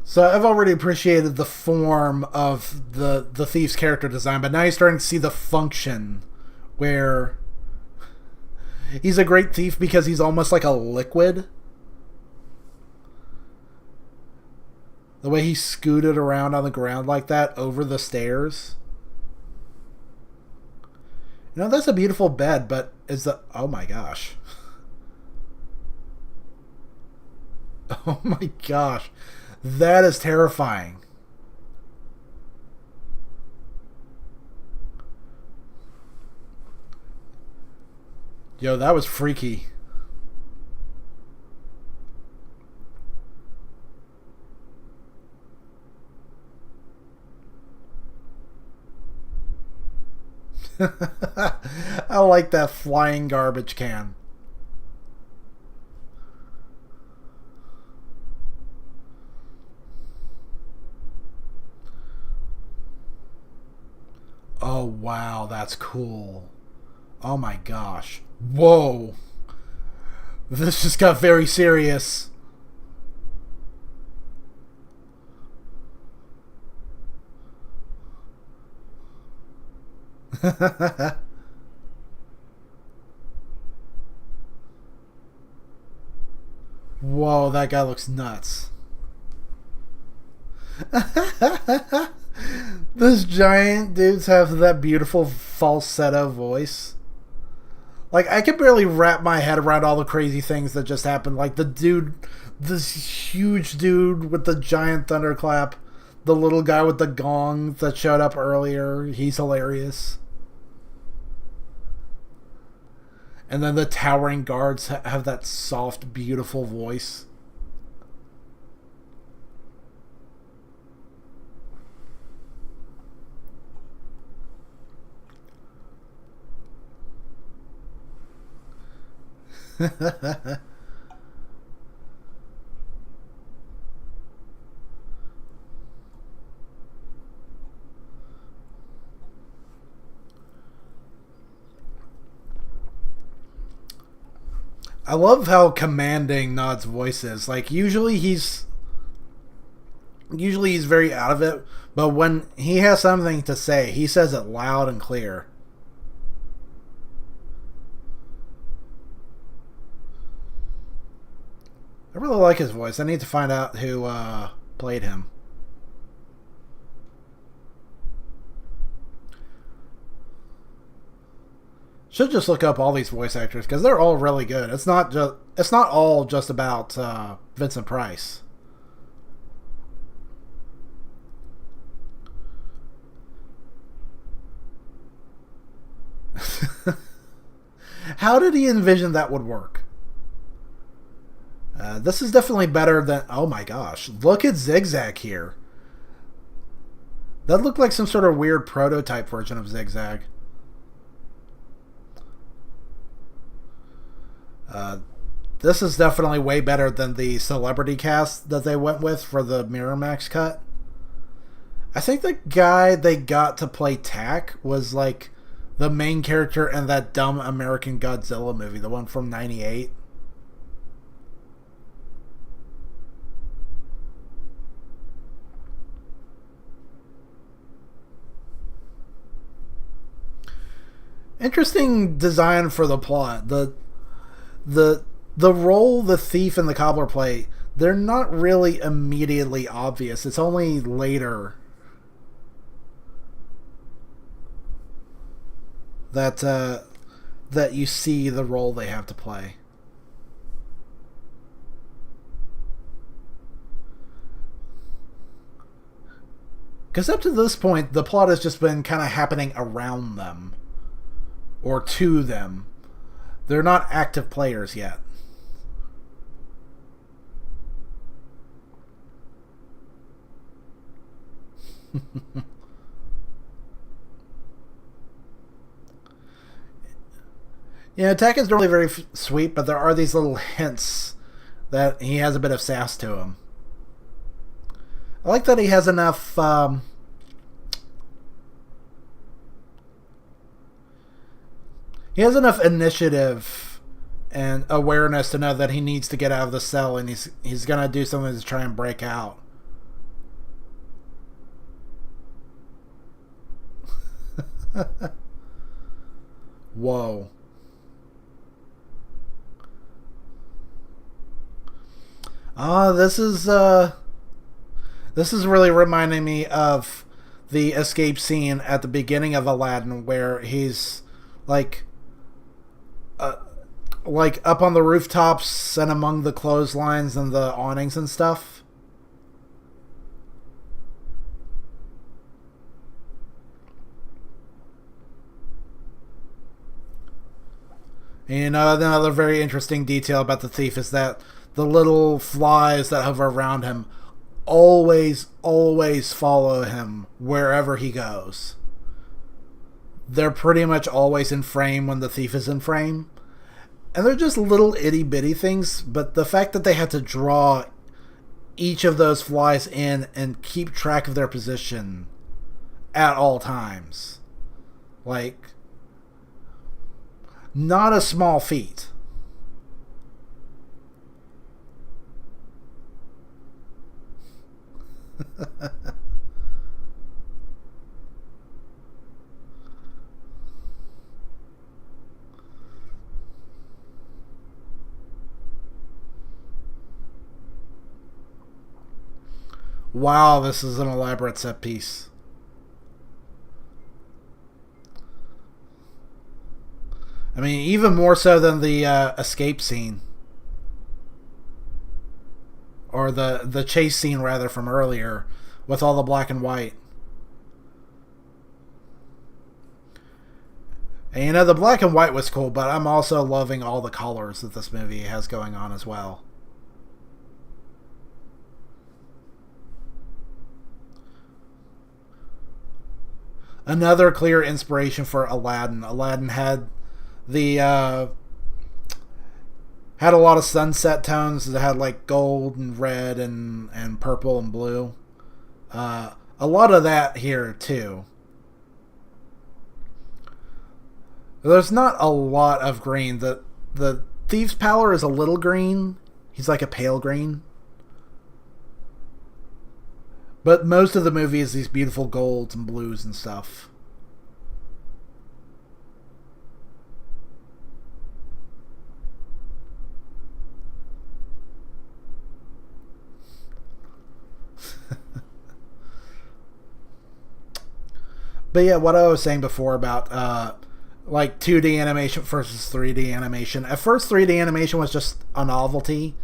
So I've already appreciated the form of the thief's character design, but now you're starting to see the function where he's a great thief because he's almost like a liquid. The way he scooted around on the ground like that over the stairs. You know, that's a beautiful bed, but is the... Oh my gosh. Oh my gosh. That is terrifying. Yo, that was freaky. I like that flying garbage can. Oh, wow, that's cool. Oh my gosh. Whoa. This just got very serious. Whoa, that guy looks nuts. Those giant dudes have that beautiful falsetto voice. Like, I can barely wrap my head around all the crazy things that just happened. Like, the dude, this huge dude with the giant thunderclap, the little guy with the gong that showed up earlier, he's hilarious. And then the towering guards have that soft, beautiful voice. I love how commanding Nod's voice is. Like, usually he's very out of it, but when he has something to say, he says it loud and clear. I really like his voice. I need to find out who played him. Should just look up all these voice actors because they're all really good. It's not all just about Vincent Price. How did he envision that would work? This is definitely better than... Oh my gosh. Look at Zigzag here. That looked like some sort of weird prototype version of Zigzag. This is definitely way better than the celebrity cast that they went with for the Miramax cut. I think the guy they got to play Tack was like the main character in that dumb American Godzilla movie, the one from '98. Interesting design for the plot. The role the thief and the cobbler play, they're not really immediately obvious. It's only later that that you see the role they have to play. Because up to this point, the plot has just been kind of happening around them or to them. They're not active players yet. You know, Tech is really very sweet, but there are these little hints that he has a bit of sass to him. I like that he has enough... He has enough initiative and awareness to know that he needs to get out of the cell, and he's gonna do something to try and break out. Whoa. This is really reminding me of the escape scene at the beginning of Aladdin, where he's like uh, like up on the rooftops and among the clotheslines and the awnings and stuff. And another very interesting detail about the thief is that the little flies that hover around him always follow him wherever he goes. They're pretty much always in frame when the thief is in frame. And they're just little itty bitty things, but the fact that they had to draw each of those flies in and keep track of their position at all times. Like, not a small feat. Wow, this is an elaborate set piece. I mean, even more so than the escape scene. Or the chase scene, rather, from earlier, with all the black and white. And you know, the black and white was cool, but I'm also loving all the colors that this movie has going on as well. Another clear inspiration for Aladdin. Aladdin had the had a lot of sunset tones that had like gold and red and purple and blue. A lot of that here too. There's not a lot of green. The thief's pallor is a little green. He's like a pale green. But most of the movie is these beautiful golds and blues and stuff. But yeah, what I was saying before about like 2D animation versus 3D animation. At first, 3D animation was just a novelty,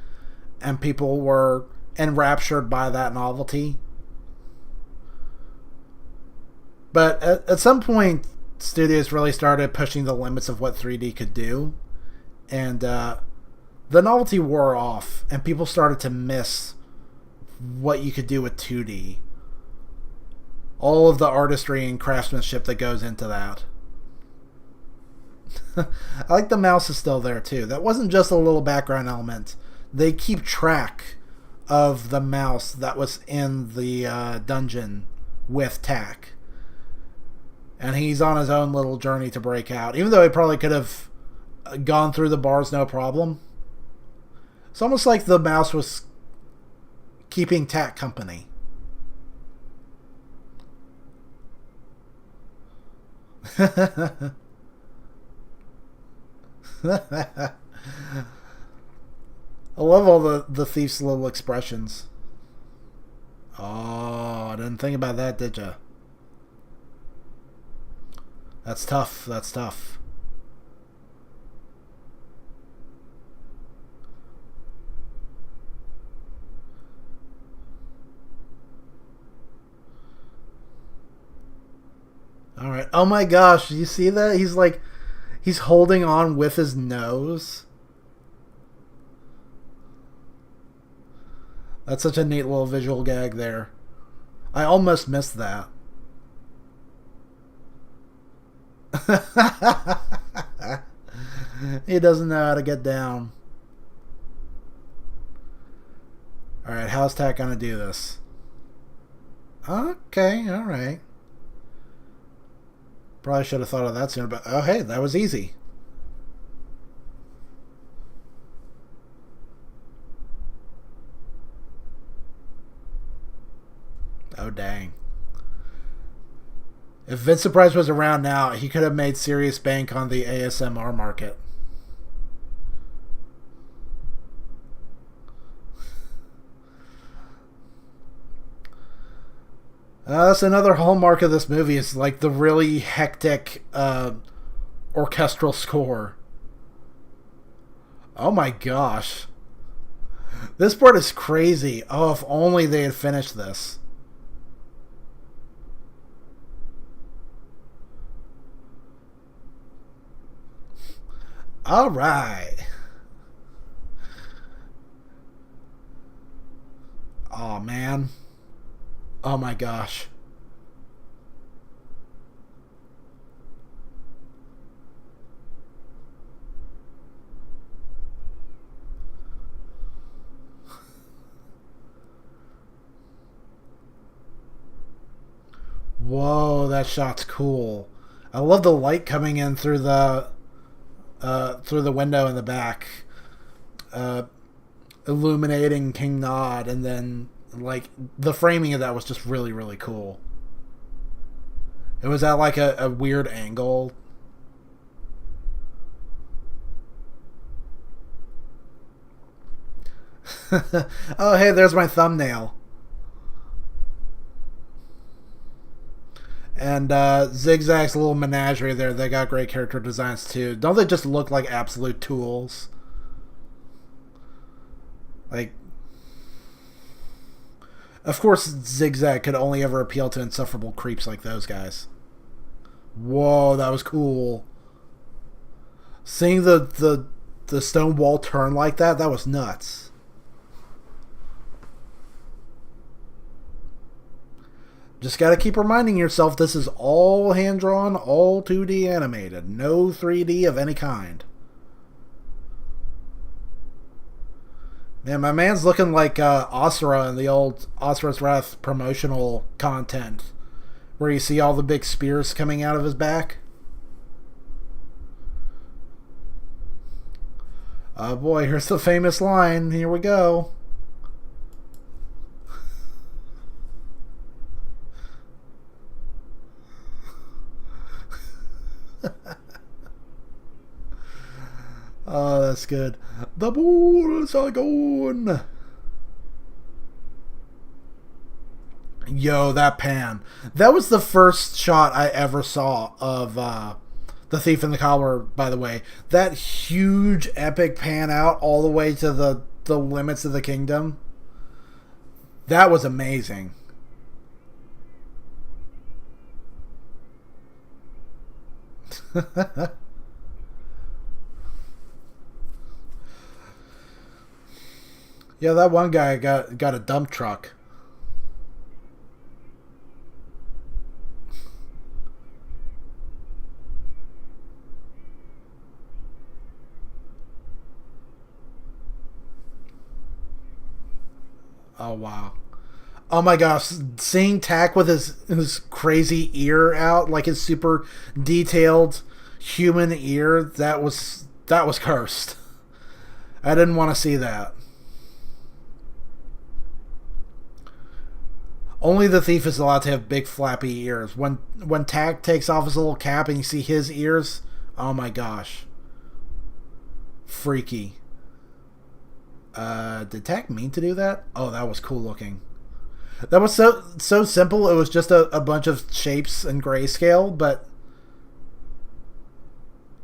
and people were enraptured by that novelty. But at some point, studios really started pushing the limits of what 3D could do, and the novelty wore off, and people started to miss what you could do with 2D. All of the artistry and craftsmanship that goes into that. I like the mouse is still there too. That wasn't just a little background element. They keep track of the mouse that was in the dungeon with Tack. And he's on his own little journey to break out. Even though he probably could have gone through the bars no problem. It's almost like the mouse was keeping Tack company. I love all the thief's little expressions. Oh, I didn't think about that, did ya? That's tough. That's tough. All right. Oh my gosh, you see that? He's holding on with his nose. That's such a neat little visual gag there. I almost missed that. He doesn't know how to get down. Alright, how's Tack gonna do this? Okay, alright. Probably should have thought of that sooner, but oh hey, that was easy. Oh, dang. If Vincent Price was around now, he could have made serious bank on the ASMR market. That's another hallmark of this movie is like the really hectic orchestral score. Oh my gosh. This part is crazy. Oh, if only they had finished this. All right. Oh man. Oh my gosh. Whoa, that shot's cool. I love the light coming in through the window in the back, uh, illuminating King Nod, and then like the framing of that was just really really cool. It was at like a weird angle. Oh hey, there's my thumbnail. And Zigzag's little menagerie there, they got great character designs too. Don't they just look like absolute tools? Like, of course, Zigzag could only ever appeal to insufferable creeps like those guys. Whoa, that was cool. Seeing the stone wall turn like that was nuts. Just gotta keep reminding yourself this is all hand drawn, all 2D animated, no 3D of any kind. Man, my man's looking like Asura in the old Asura's Wrath promotional content, where you see all the big spears coming out of his back. Oh boy, here's the famous line. Here we go. Oh, that's good. The bulls are gone. Yo, that pan. That was the first shot I ever saw of The Thief and the Cobbler, by the way. That huge, epic pan out all the way to the limits of the kingdom. That was amazing. Yeah, that one guy got a dump truck. Oh wow. Oh my gosh, seeing Tack with his crazy ear out, like his super detailed human ear, that was cursed. I didn't want to see that. Only the thief is allowed to have big flappy ears. When Tack takes off his little cap and you see his ears, oh my gosh. Freaky. Did Tack mean to do that? Oh, that was cool looking. That was so simple. It was just a bunch of shapes and grayscale, but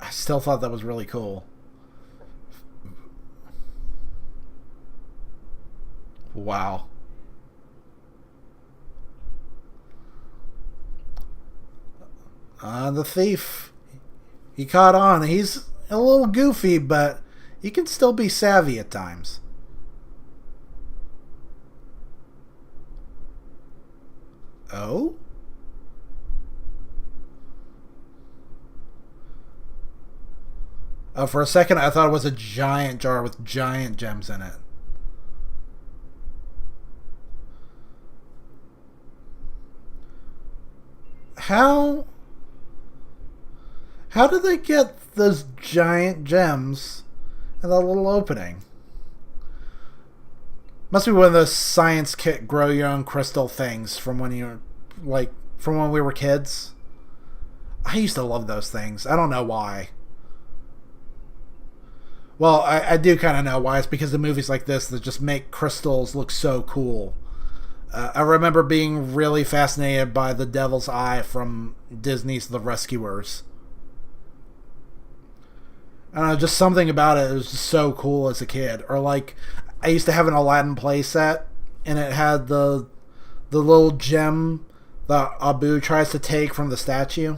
I still thought that was really cool. Wow. The thief. He caught on. He's a little goofy, but he can still be savvy at times. Oh? For a second, I thought it was a giant jar with giant gems in it. How? How did they get those giant gems in that little opening? Must be one of those science kit grow your own crystal things from when you like from when we were kids. I used to love those things. I don't know why. Well, I do kind of know why. It's because of movies like this that just make crystals look so cool. I remember being really fascinated by the Devil's Eye from Disney's The Rescuers. I don't know, just something about it. It was just so cool as a kid. Or like, I used to have an Aladdin playset, and it had the little gem that Abu tries to take from the statue.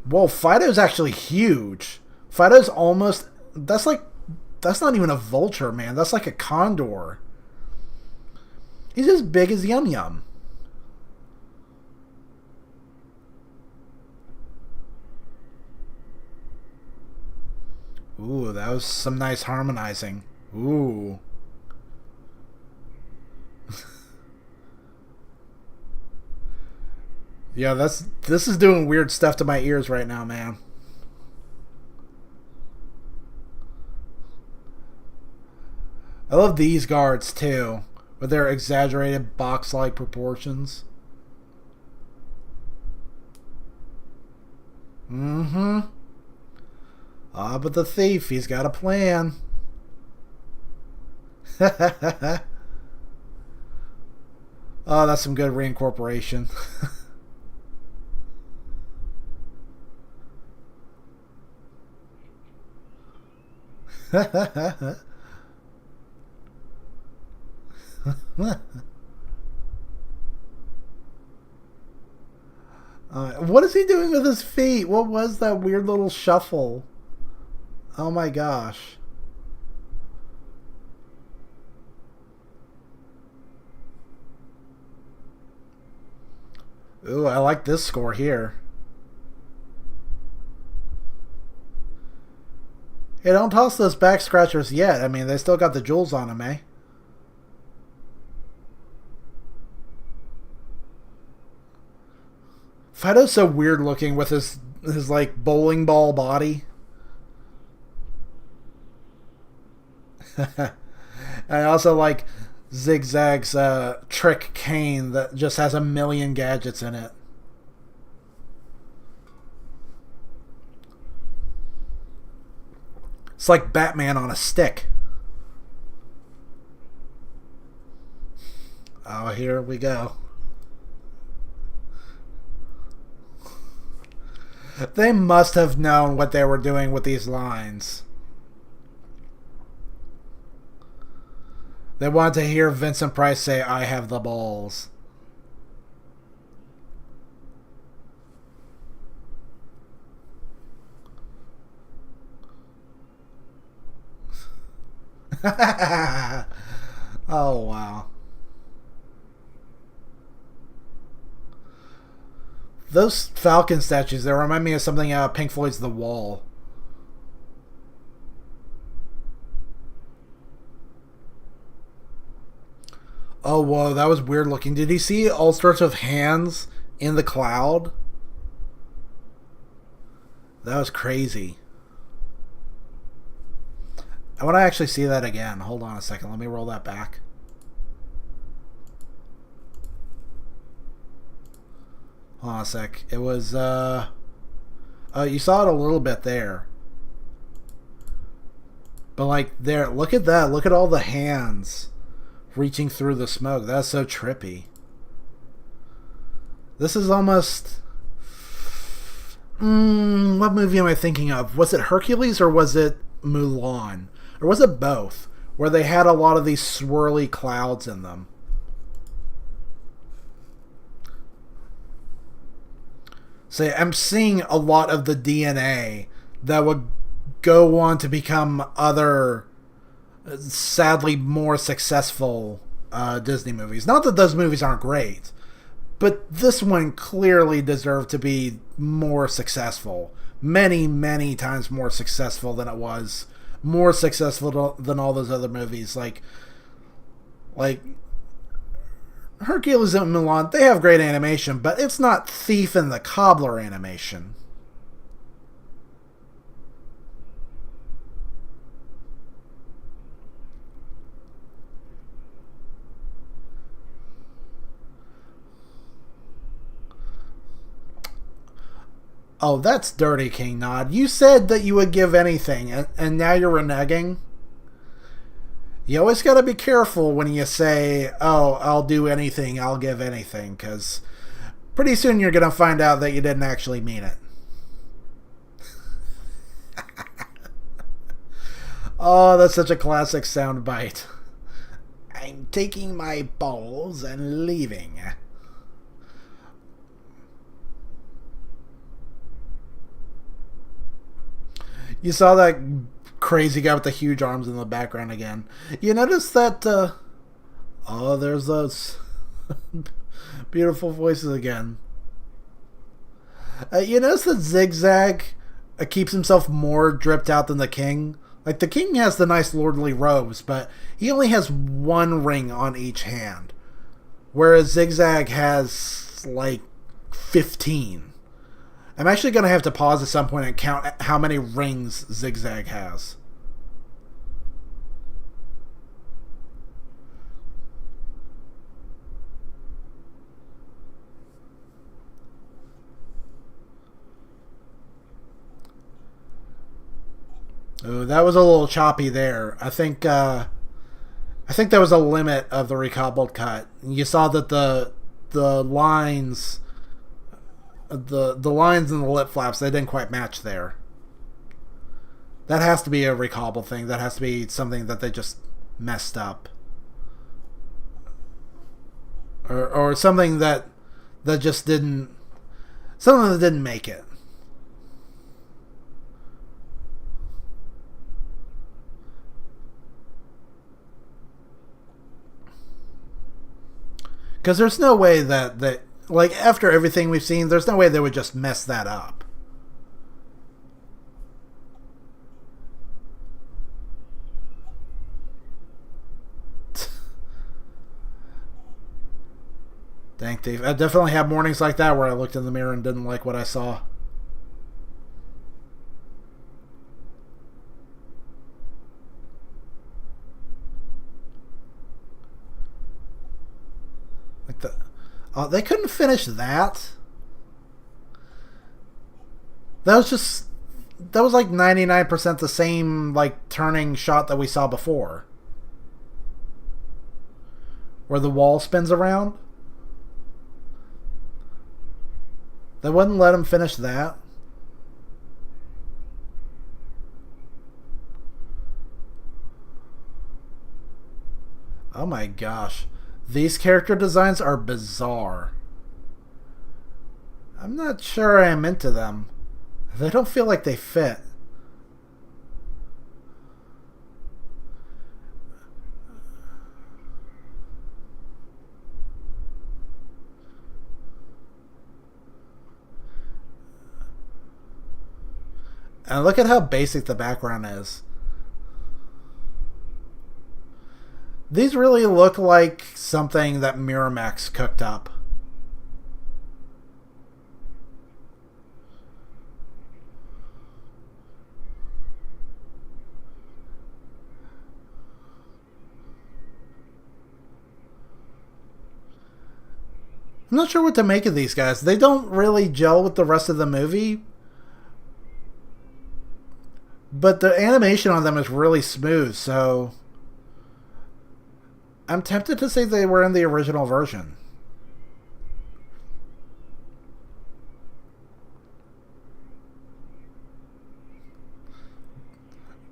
Whoa, Fido's actually huge. Fido's almost... That's like... That's not even a vulture, man. That's like a condor. He's as big as Yum Yum. Ooh, that was some nice harmonizing. Ooh. Yeah, this is doing weird stuff to my ears right now, man. I love these guards too, with their exaggerated box-like proportions. Mm-hmm. Ah, but the thief, he's got a plan. Oh, that's some good reincorporation. What is he doing with his feet? What was that weird little shuffle? Oh my gosh. Ooh, I like this score here. Hey, don't toss those back scratchers yet. I mean, they still got the jewels on them, eh? Fido's so weird looking with his like bowling ball body. And I also like Zigzag's trick cane that just has a million gadgets in it. It's like Batman on a stick. Oh, here we go. They must have known what they were doing with these lines. They wanted to hear Vincent Price say, "I have the balls." Oh, wow. Those Falcon statues, they remind me of something out of Pink Floyd's The Wall. Oh, whoa, that was weird looking. Did he see all sorts of hands in the cloud? That was crazy. I want to actually see that again. Hold on a second. Let me roll that back. Hold on a sec. It was, you saw it a little bit there. But, like, there, look at that. Look at all the hands reaching through the smoke. That's so trippy. This is almost... what movie am I thinking of? Was it Hercules or was it Mulan? Or was it both? Where they had a lot of these swirly clouds in them. So I'm seeing a lot of the DNA that would go on to become other, sadly more successful Disney movies. Not that those movies aren't great, but this one clearly deserved to be more successful. Many, many times more successful than it was. More successful than all those other movies. Like Hercules and Mulan, they have great animation, but it's not Thief and the Cobbler animation. Oh, that's dirty, King Nod. You said that you would give anything, and now you're reneging? You always gotta be careful when you say, oh, I'll do anything, I'll give anything, because pretty soon you're gonna find out that you didn't actually mean it. Oh, that's such a classic soundbite. I'm taking my balls and leaving. You saw that crazy guy with the huge arms in the background again. You notice that, oh, there's those beautiful voices again. You notice that Zigzag keeps himself more dripped out than the king? Like, the king has the nice lordly robes, but he only has one ring on each hand. Whereas Zigzag has, like, 15. I'm actually going to have to pause at some point and count how many rings Zigzag has. Ooh, that was a little choppy there. I think there was a limit of the recobbled cut. You saw that the lines, the lines and the lip flaps, they didn't quite match there. That has to be a recobbled thing. That has to be something that they just messed up, or something that just didn't, something that didn't make it. Because there's no way that, like, after everything we've seen, there's no way they would just mess that up. Dang, Dave. I definitely have mornings like that where I looked in the mirror and didn't like what I saw. Like they couldn't finish that. That was like 99% the same, like, turning shot that we saw before, where the wall spins around. They wouldn't let him finish that. Oh my gosh. These character designs are bizarre. I'm not sure I'm into them. They don't feel like they fit. And look at how basic the background is. These really look like something that Miramax cooked up. I'm not sure what to make of these guys. They don't really gel with the rest of the movie, but the animation on them is really smooth, so I'm tempted to say they were in the original version.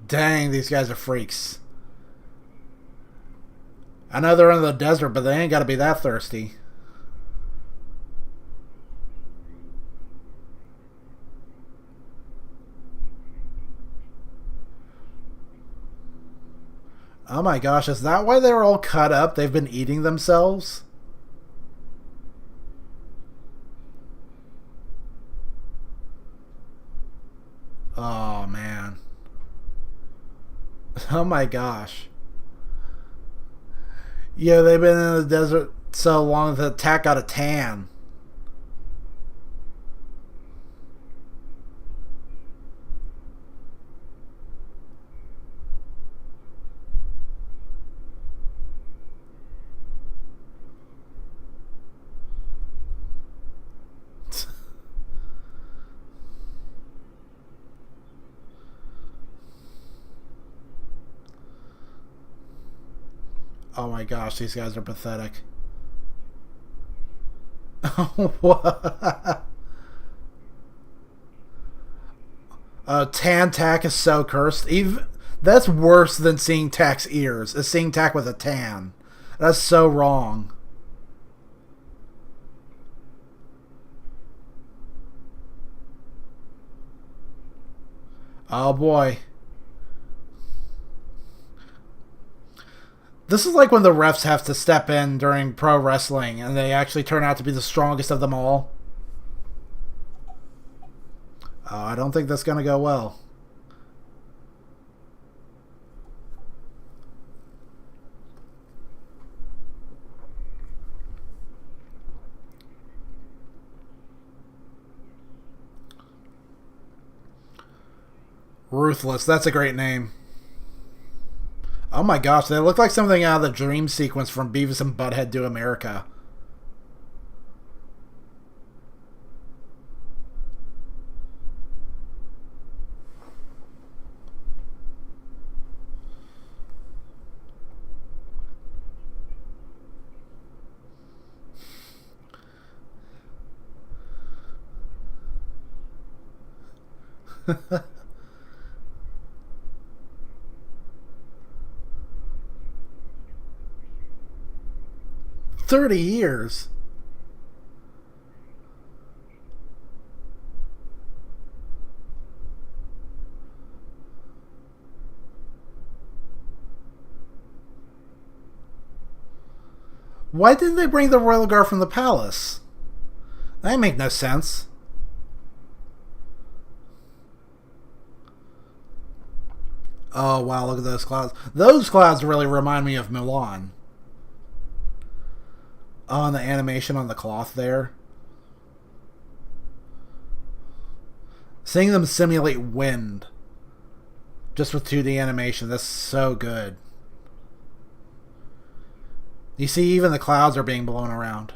Dang, these guys are freaks. I know they're in the desert, but they ain't got to be that thirsty. Oh my gosh, is that why they were all cut up? They've been eating themselves? Oh man. Oh my gosh. Yeah, they've been in the desert so long that the Tack got a tan. Oh my gosh, these guys are pathetic. What? Tan Tack is so cursed. Even that's worse than seeing Tack's ears. Is seeing Tack with a tan. That's so wrong. Oh boy. This is like when the refs have to step in during pro wrestling and they actually turn out to be the strongest of them all. I don't think that's going to go well. Ruthless. That's a great name. Oh my gosh, they look like something out of the dream sequence from Beavis and Butthead Do America. – 30 years. Why didn't they bring the royal guard from the palace? That make no sense. Oh wow, look at those clouds. Those clouds really remind me of Mulan. Oh, and the animation on the cloth there. Seeing them simulate wind just with 2D animation, that's so good. You see, even the clouds are being blown around.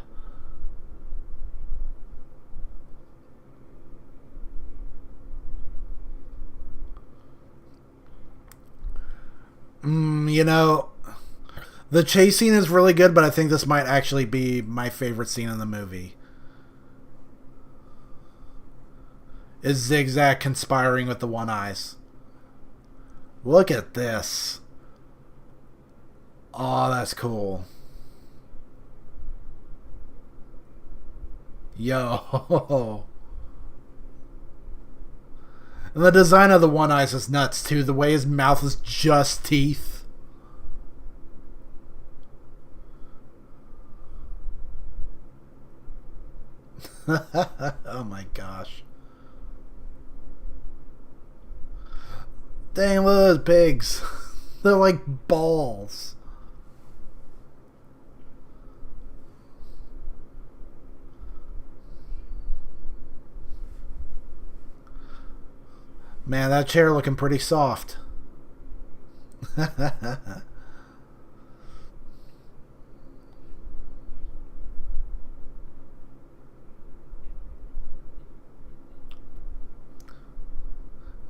You know, the chase scene is really good, but I think this might actually be my favorite scene in the movie. Is Zigzag conspiring with the One Eyes. Look at this. Oh, that's cool. Yo. And the design of the One Eyes is nuts, too. The way his mouth is just teeth. Oh my gosh. Dang, look at those pigs. They're like balls. Man, that chair looking pretty soft.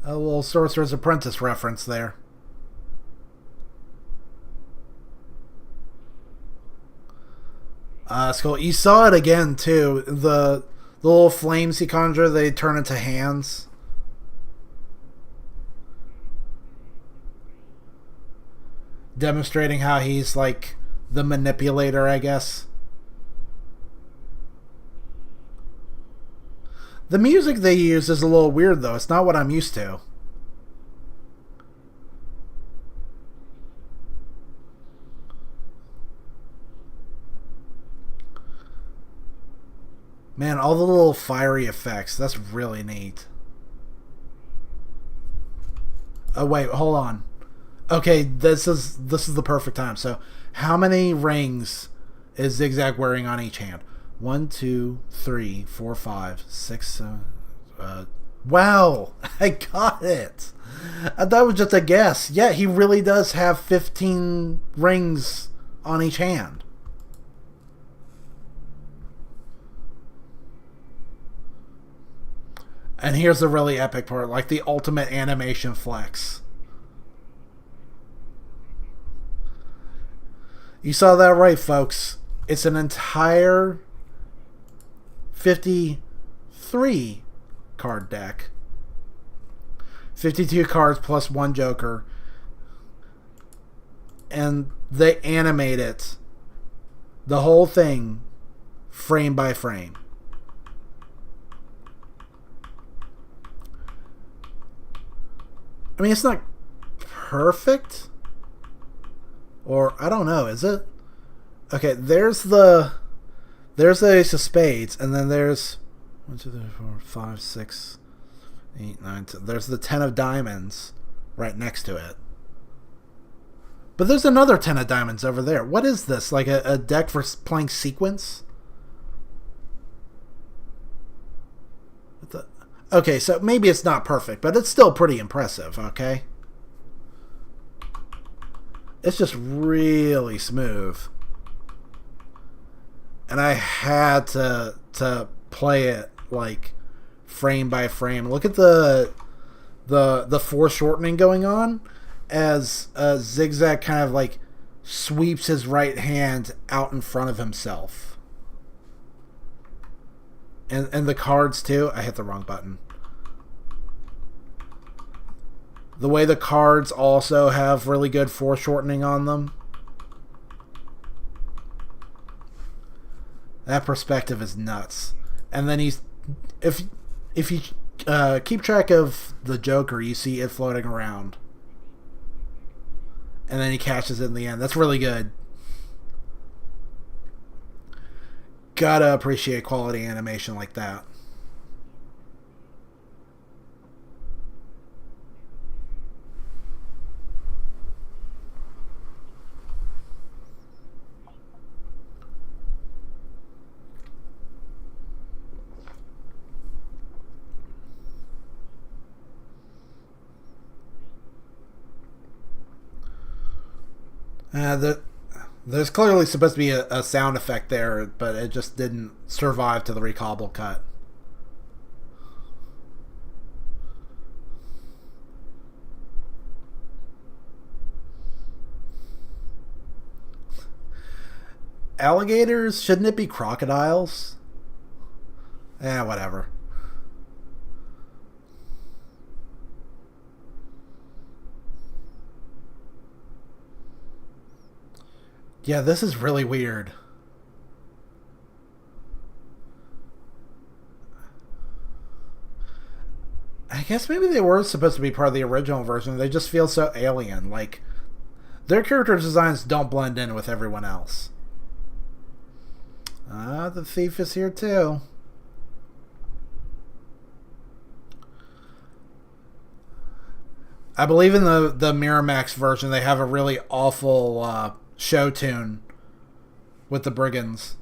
A little Sorcerer's Apprentice reference there. It's cool. You saw it again, too. The little flames he conjured, they turn into hands. Demonstrating how he's like the manipulator, I guess. The music they use is a little weird, though. It's not what I'm used to. Man, all the little fiery effects. That's really neat. Oh, wait, hold on. Okay, this is the perfect time. So, how many rings is Zigzag wearing on each hand? 1, 2, 3, 4, 5, 6, 7. Wow, I got it. I thought it was just a guess. Yeah, he really does have 15 rings on each hand. And here's the really epic part, like the ultimate animation flex. You saw that right, folks. It's an entire 53 card deck. 52 cards plus one Joker. And they animate it. The whole thing, frame by frame. I mean, it's not perfect. Or, I don't know, is it? Okay, there's the Ace of Spades, and then there's 1, 2, 3, 4, 5, 6, 8, 9, 10. There's the 10 of Diamonds right next to it. But there's another 10 of Diamonds over there. What is this? Like a deck for playing Sequence? What the? Okay, so maybe it's not perfect, but it's still pretty impressive, okay? It's just really smooth. And I had to play it like frame by frame. Look at the foreshortening going on as Zigzag kind of like sweeps his right hand out in front of himself. And the cards too. I hit the wrong button. The way the cards also have really good foreshortening on them. That perspective is nuts. And then if you keep track of the Joker, you see it floating around. And then he catches it in the end. That's really good. Gotta appreciate quality animation like that. There's clearly supposed to be a sound effect there, but it just didn't survive to the recobble cut. Alligators? Shouldn't it be crocodiles? Whatever. Yeah, this is really weird. I guess maybe they were supposed to be part of the original version. They just feel so alien. Like, their character designs don't blend in with everyone else. The thief is here too. I believe in the Miramax version they have a really awful show tune with the brigands.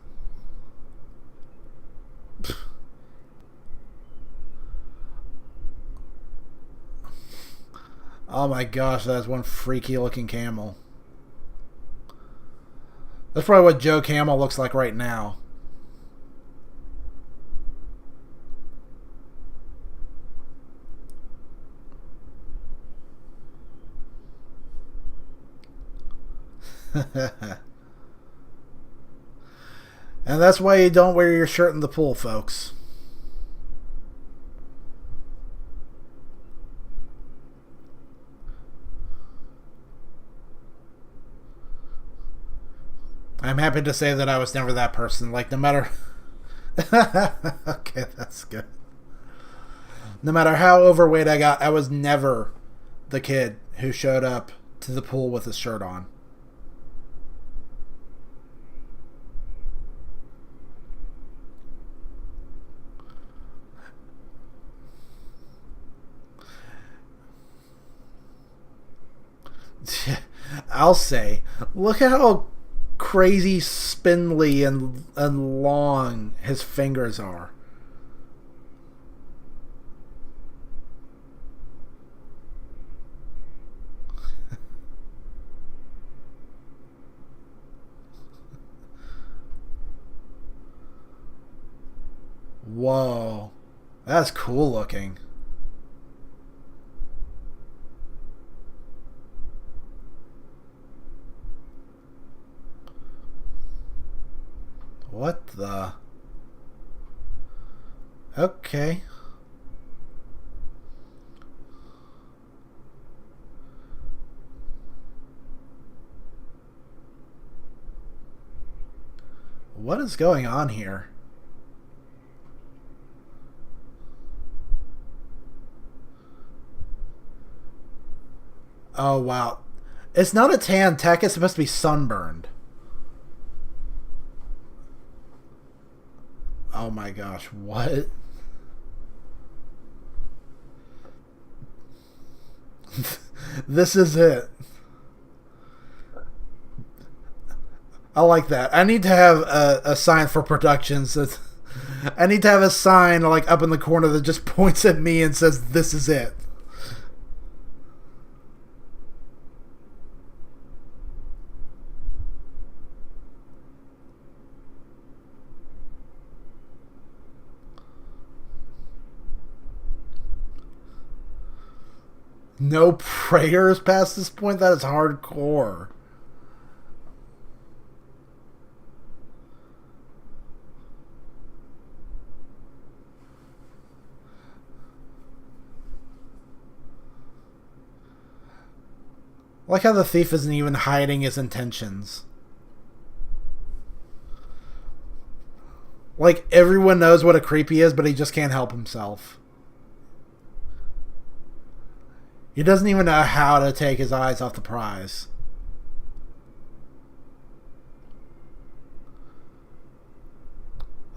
Oh my gosh, that's one freaky looking camel. That's probably what Joe Camel looks like right now. And that's why you don't wear your shirt in the pool, folks. I'm happy to say that I was never that person. Like, no matter... Okay, that's good. No matter how overweight I got, I was never the kid who showed up to the pool with his shirt on. I'll say, look at how crazy spindly and long his fingers are. Whoa, that's cool looking. What the? Okay. What is going on here? Oh, wow. It's not a tan tech, it's supposed to be sunburned. Oh my gosh, what? This is it. I like that. I need to have a sign for productions. I need to have a sign like up in the corner that just points at me and says, "This is it." No prayers past this point? That is hardcore. I like how the thief isn't even hiding his intentions. Like, everyone knows what a creep he is, but he just can't help himself. He doesn't even know how to take his eyes off the prize.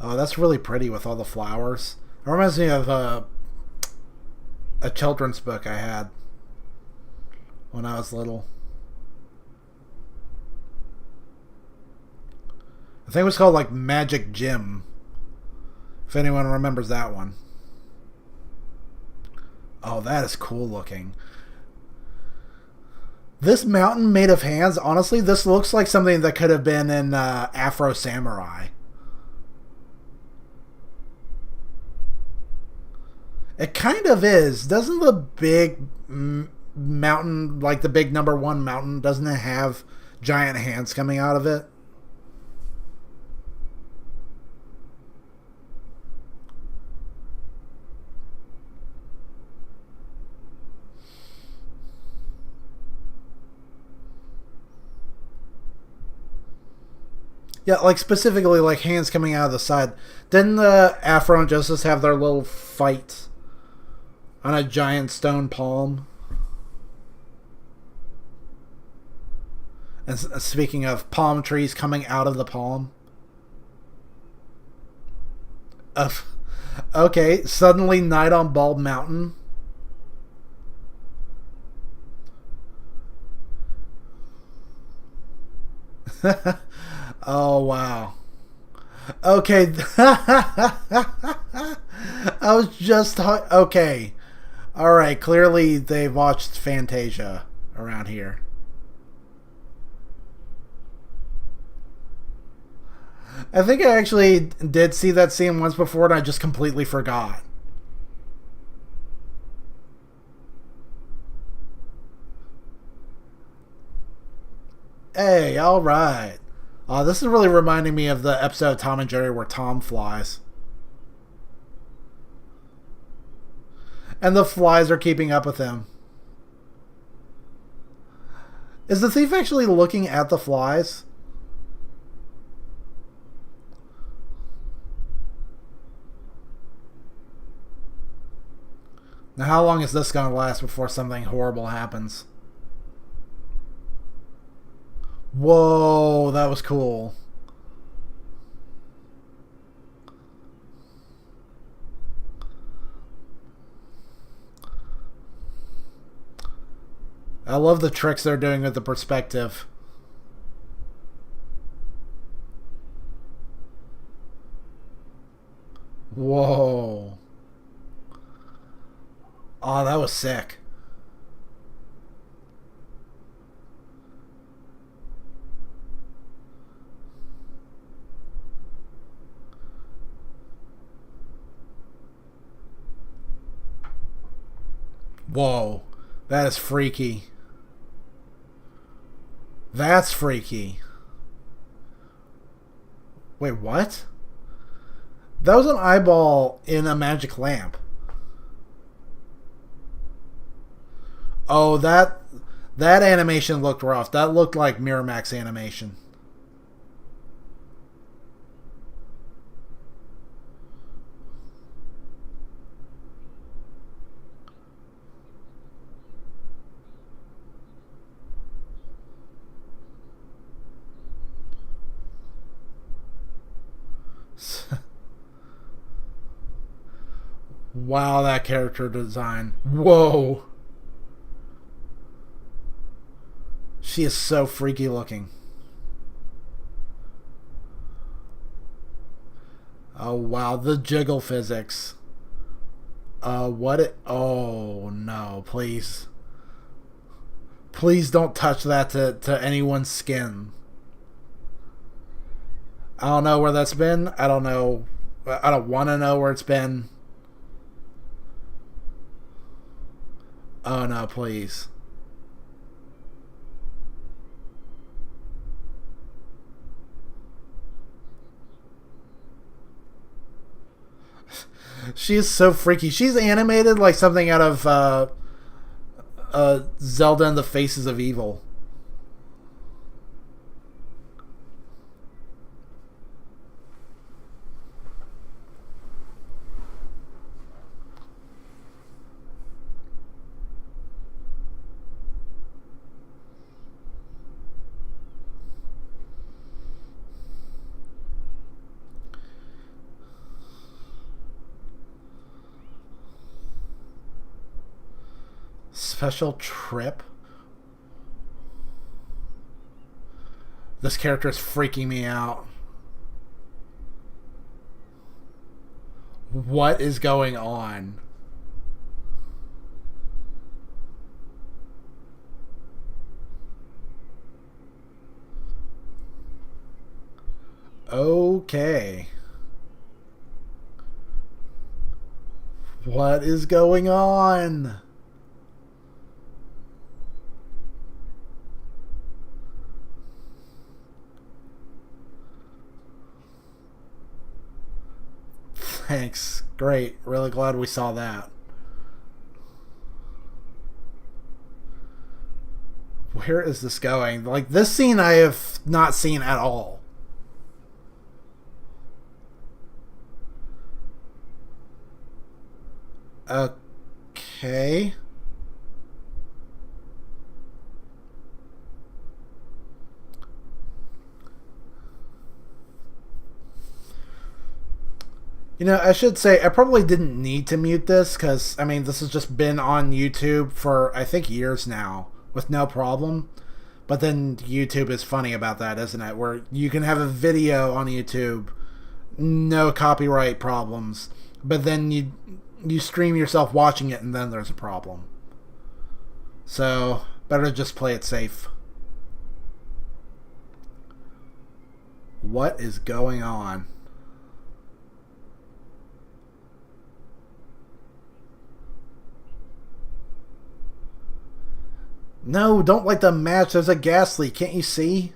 Oh, that's really pretty with all the flowers. It reminds me of a children's book I had when I was little. I think it was called like Magic Jim. If anyone remembers that one. Oh, that is cool looking. This mountain made of hands, honestly, this looks like something that could have been in Afro Samurai. It kind of is. Doesn't the big mountain, like the big #1 mountain, doesn't it have giant hands coming out of it? Yeah, like specifically like hands coming out of the side. Didn't the Afro and Justice have their little fight on a giant stone palm? And speaking of palm trees coming out of the palm. Okay, suddenly night on Bald Mountain. Oh, wow. Okay. I was just... Okay. Alright, clearly they watched Fantasia around here. I think I actually did see that scene once before and I just completely forgot. Hey, alright. This is really reminding me of the episode of Tom and Jerry where Tom flies. And the flies are keeping up with him. Is the thief actually looking at the flies? Now, how long is this going to last before something horrible happens? Whoa, that was cool. I love the tricks they're doing with the perspective. Whoa. Oh, that was sick. Whoa. That is freaky. That's freaky. Wait, what? That was an eyeball in a magic lamp. Oh, that animation looked rough. That looked like Miramax animation. Wow, that character design. Whoa. She is so freaky looking. Oh, wow. The jiggle physics. What it. Oh, no. Please. Please don't touch that to anyone's skin. I don't know where that's been. I don't know. I don't want to know where it's been. Oh, no, please. She is so freaky. She's animated like something out of Zelda and the Faces of Evil. Special trip? This character is freaking me out. What is going on? Okay. What is going on? Thanks. Great. Really glad we saw that. Where is this going? Like, this scene I have not seen at all. Okay. You know, I should say I probably didn't need to mute this because, I mean, this has just been on YouTube for, I think, years now with no problem. But then YouTube is funny about that, isn't it? Where you can have a video on YouTube, no copyright problems, but then you stream yourself watching it and then there's a problem. So, better just play it safe. What is going on? No, don't light the match. There's a gas leak. Can't you see?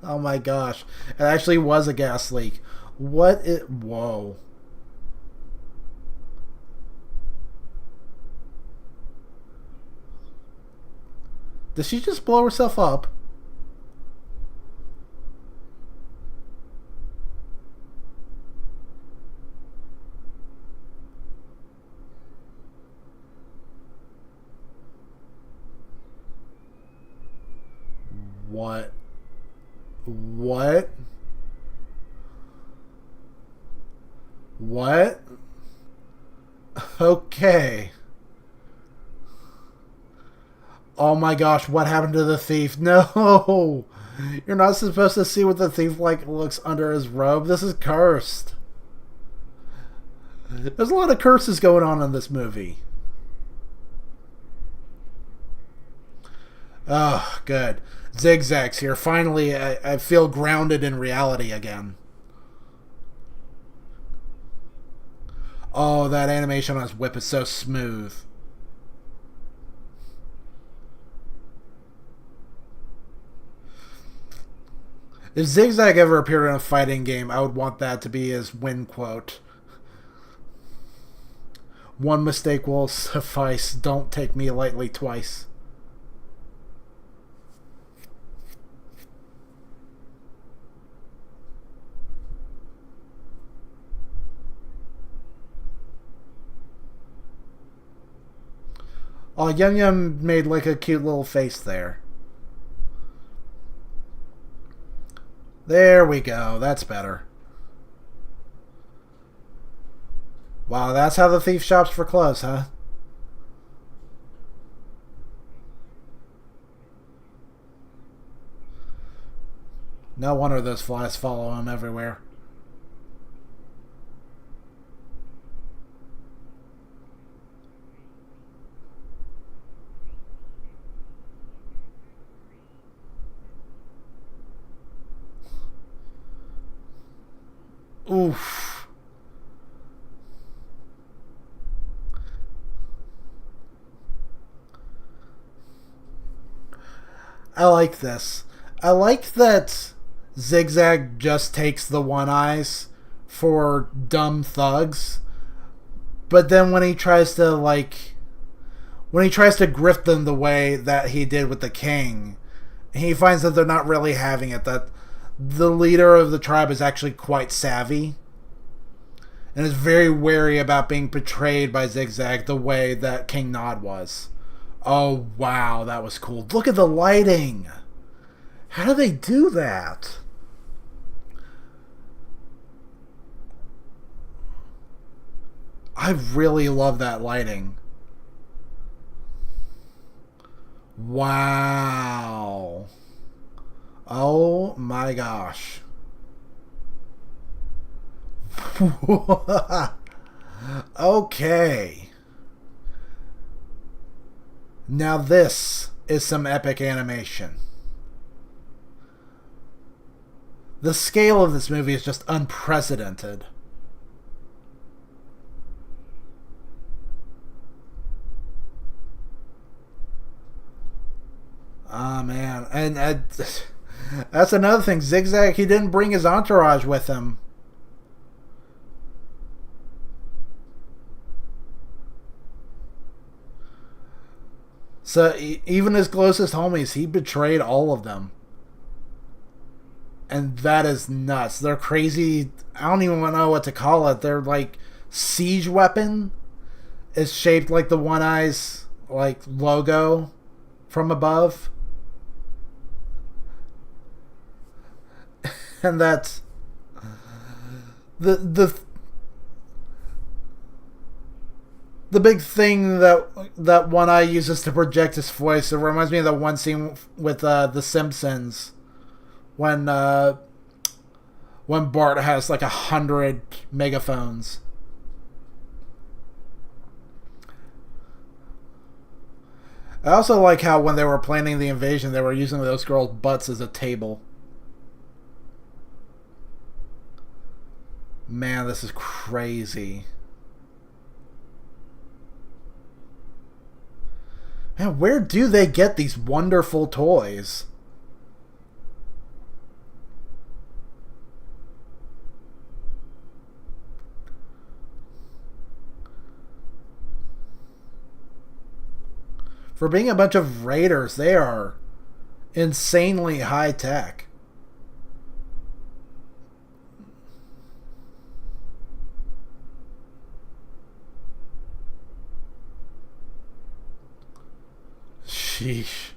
Oh my gosh. It actually was a gas leak. What it... Whoa. Did she just blow herself up? What? What? What? Okay. Oh my gosh, what happened to the thief? No! You're not supposed to see what the thief like looks under his robe. This is cursed. There's a lot of curses going on in this movie. Oh, good. Zigzags here. Finally, I feel grounded in reality again. Oh, that animation on his whip is so smooth. If Zigzag ever appeared in a fighting game, I would want that to be his win quote. One mistake will suffice. Don't take me lightly twice. Oh, Yum Yum made like a cute little face there. There we go. That's better. Wow, that's how the thief shops for clothes, huh? No wonder those flies follow him everywhere. Oof. I like this. I like that Zigzag just takes the one eyes for dumb thugs, but then when he tries to grift them the way that he did with the king, he finds that they're not really having it, that the leader of the tribe is actually quite savvy and is very wary about being betrayed by Zigzag the way that King Nod was. Oh, wow, that was cool. Look at the lighting. How do they do that? I really love that lighting. Wow. Oh my gosh. Okay. Now this is some epic animation. The scale of this movie is just unprecedented. Ah, man. And that's another thing. Zigzag, he didn't bring his entourage with him. So even his closest homies, he betrayed all of them. And that is nuts. They're crazy. I don't even know what to call it. They're like siege weapon is shaped like the One Eyes like logo from above. And that's the big thing that One Eye uses to project his voice. It reminds me of that one scene with The Simpsons when Bart has like 100 megaphones. I also like how when they were planning the invasion, they were using those girls' butts as a table. Man, this is crazy. Man, where do they get these wonderful toys? For being a bunch of raiders, they are insanely high tech. Sheesh.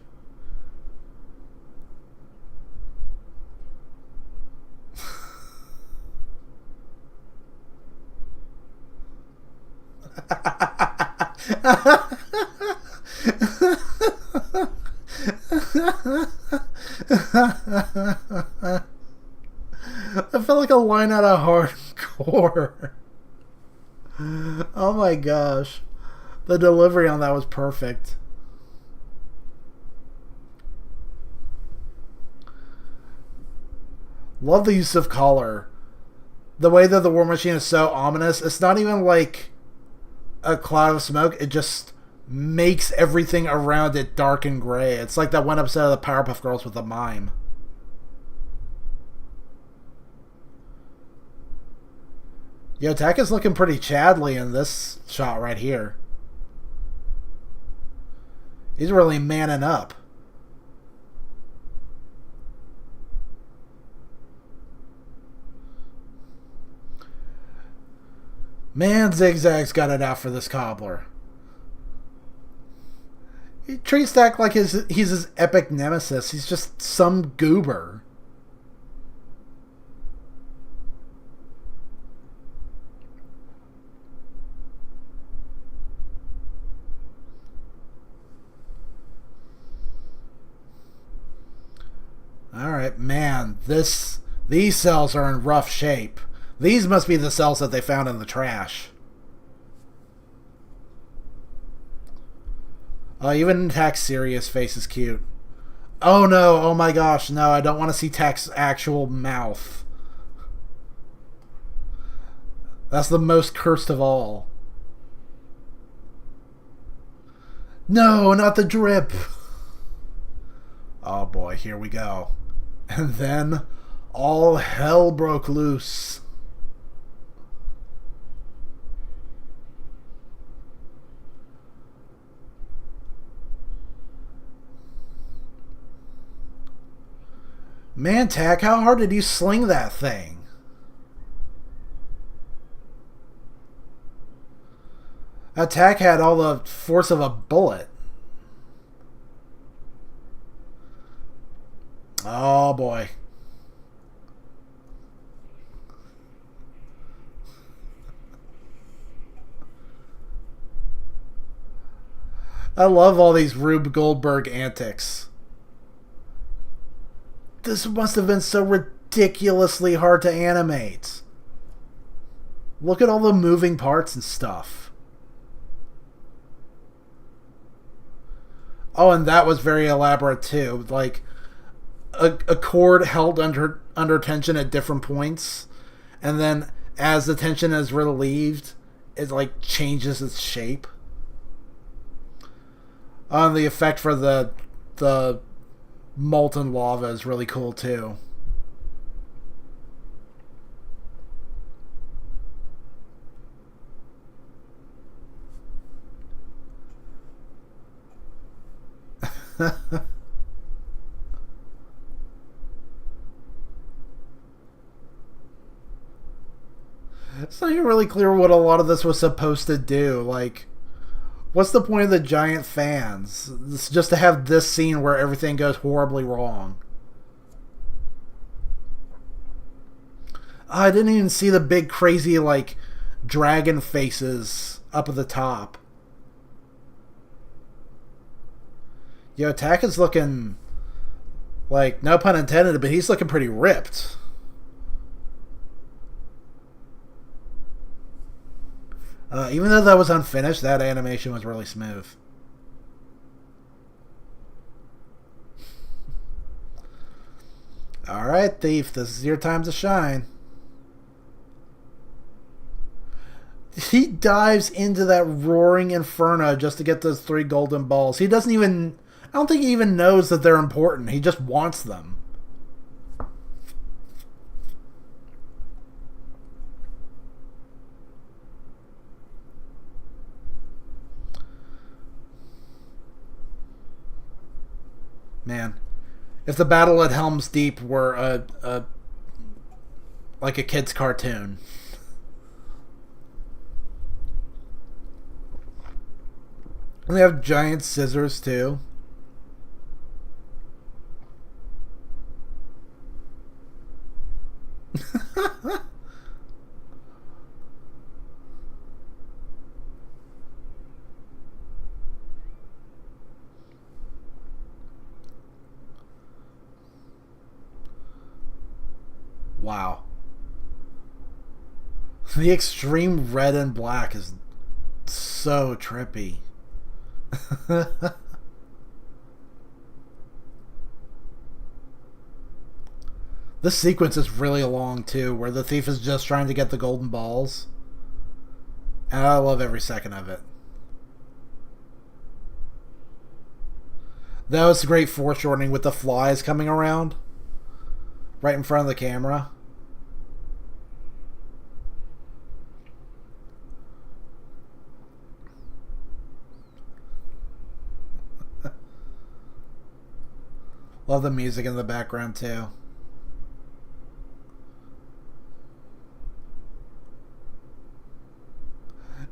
I felt like a line out of Hardcore. Oh my gosh. The delivery on that was perfect. Love the use of color. The way that the War Machine is so ominous. It's not even like a cloud of smoke. It just makes everything around it dark and gray. It's like that one episode of the Powerpuff Girls with the mime. Yotaka's looking pretty Chadly in this shot right here. He's really manning up. Man, Zigzag's got it out for this Cobbler. He treats Stack like he's his epic nemesis. He's just some goober. Alright, man, these cells are in rough shape. These must be the cells that they found in the trash. Even Tak's serious face is cute. Oh no, oh my gosh, no, I don't want to see Tak's actual mouth. That's the most cursed of all. No, not the drip. Oh boy, here we go. And then all hell broke loose. Man, Tak, how hard did you sling that thing? Tak had all the force of a bullet. Oh boy. I love all these Rube Goldberg antics. This must have been so ridiculously hard to animate. Look at all the moving parts and stuff. Oh, and that was very elaborate too. Like a cord held under tension at different points, and then as the tension is relieved, it like changes its shape. The effect for the molten lava is really cool too. It's not even really clear what a lot of this was supposed to do. Like, what's the point of the giant fans? It's just to have this scene where everything goes horribly wrong. I didn't even see the big crazy, like, dragon faces up at the top. Yo, Tak is looking, like, no pun intended, but he's looking pretty ripped. Even though that was unfinished, that animation was really smooth. Alright, Thief, this is your time to shine. He dives into that roaring inferno just to get those 3 golden balls. He doesn't even... I don't think he even knows that they're important. He just wants them. Man, if the battle at Helm's Deep were like a kid's cartoon. And they have giant scissors too. Wow. The extreme red and black is so trippy. This sequence is really long too, where the thief is just trying to get the golden balls. And I love every second of it. That was great foreshortening with the flies coming around right in front of the camera. Love the music in the background too.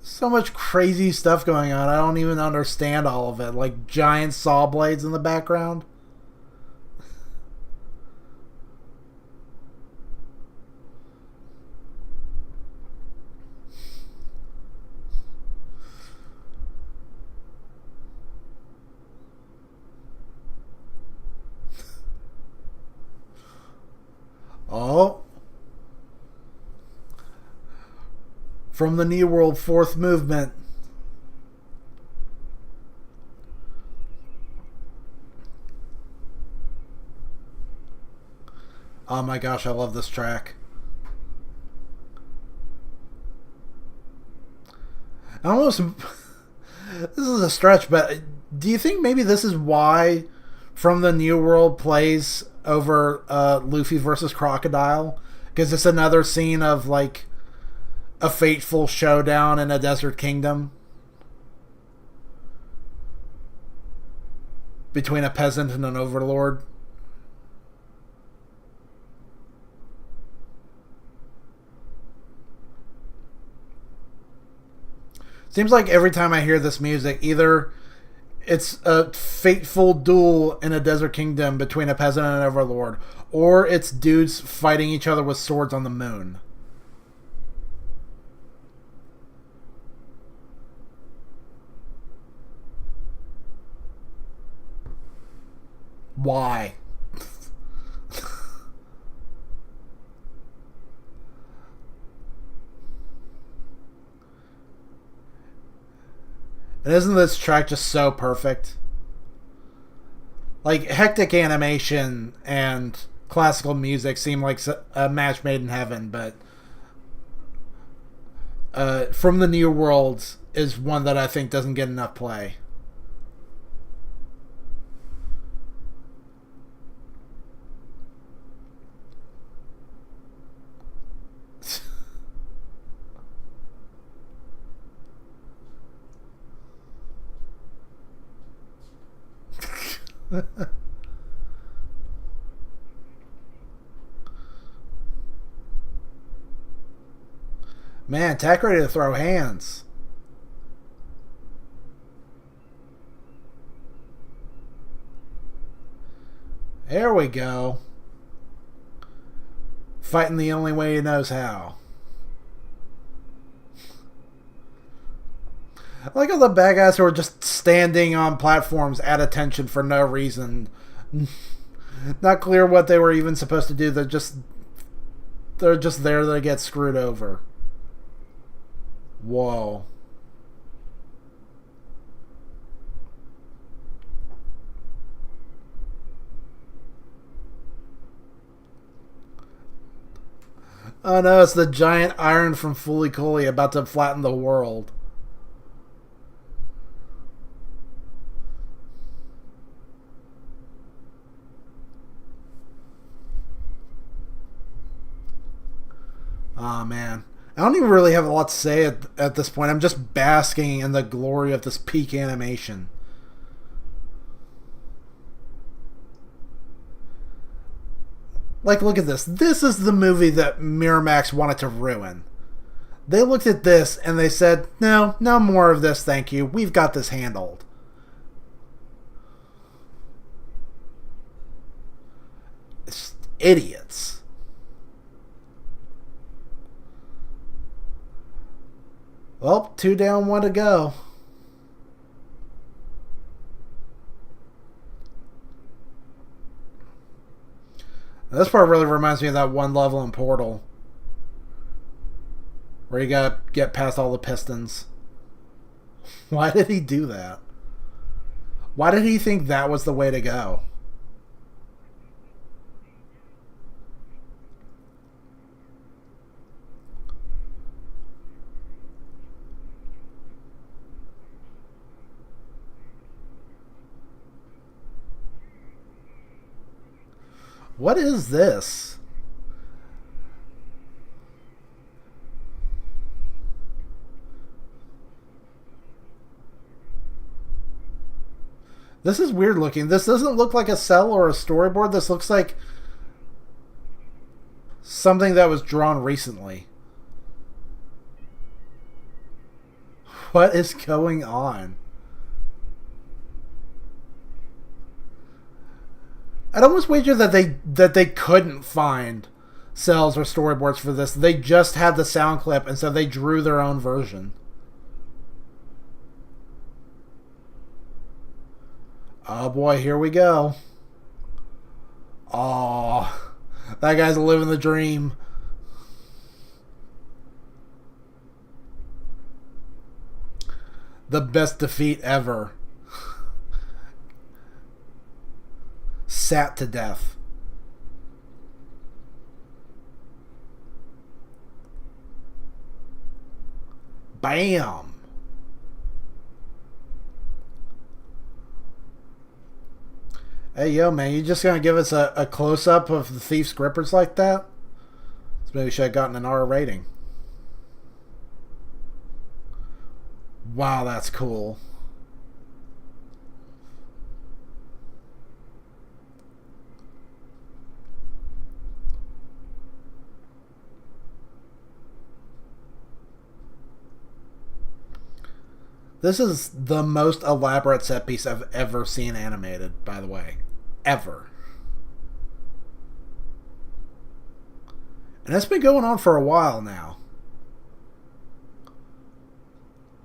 So much crazy stuff going on. I don't even understand all of it. Like giant saw blades in the background. Oh. From the New World, fourth movement. Oh my gosh, I love this track. I almost. This is a stretch, but do you think maybe this is why From the New World plays over Luffy versus Crocodile? Because it's another scene of like a fateful showdown in a desert kingdom between a peasant and an overlord. Seems like every time I hear this music, either it's a fateful duel in a desert kingdom between a peasant and an overlord, or it's dudes fighting each other with swords on the moon. Why? And isn't this track just so perfect? Like, hectic animation and classical music seem like a match made in heaven, but From the New World is one that I think doesn't get enough play. Man, Tack ready to throw hands. There we go. Fighting the only way he knows how. I like all the bad guys who are just standing on platforms at attention for no reason. Not clear what they were even supposed to do. They're just there to get screwed over. Whoa. Oh no, it's the giant iron from Fooly Cooly about to flatten the world. Oh man. I don't even really have a lot to say at this point. I'm just basking in the glory of this peak animation. Like, look at this. This is the movie that Miramax wanted to ruin. They looked at this and they said, no, no more of this, thank you. We've got this handled. It's idiots. Well, 2 down, 1 to go. This part really reminds me of that one level in Portal, where you gotta get past all the pistons. Why did he do that? Why did he think that was the way to go? What is this? This is weird looking. This doesn't look like a cell or a storyboard. This looks like something that was drawn recently. What is going on? I'd almost wager that they couldn't find cells or storyboards for this. They just had the sound clip, and so they drew their own version. Oh boy, here we go. Oh, that guy's living the dream. The best defeat ever. Sat to death. Bam. Hey, yo, man, you just gonna give us a close-up of the thief's grippers like that? So maybe we should have gotten an R rating. Wow, that's cool. This is the most elaborate set piece I've ever seen animated, by the way. Ever. And it's been going on for a while now.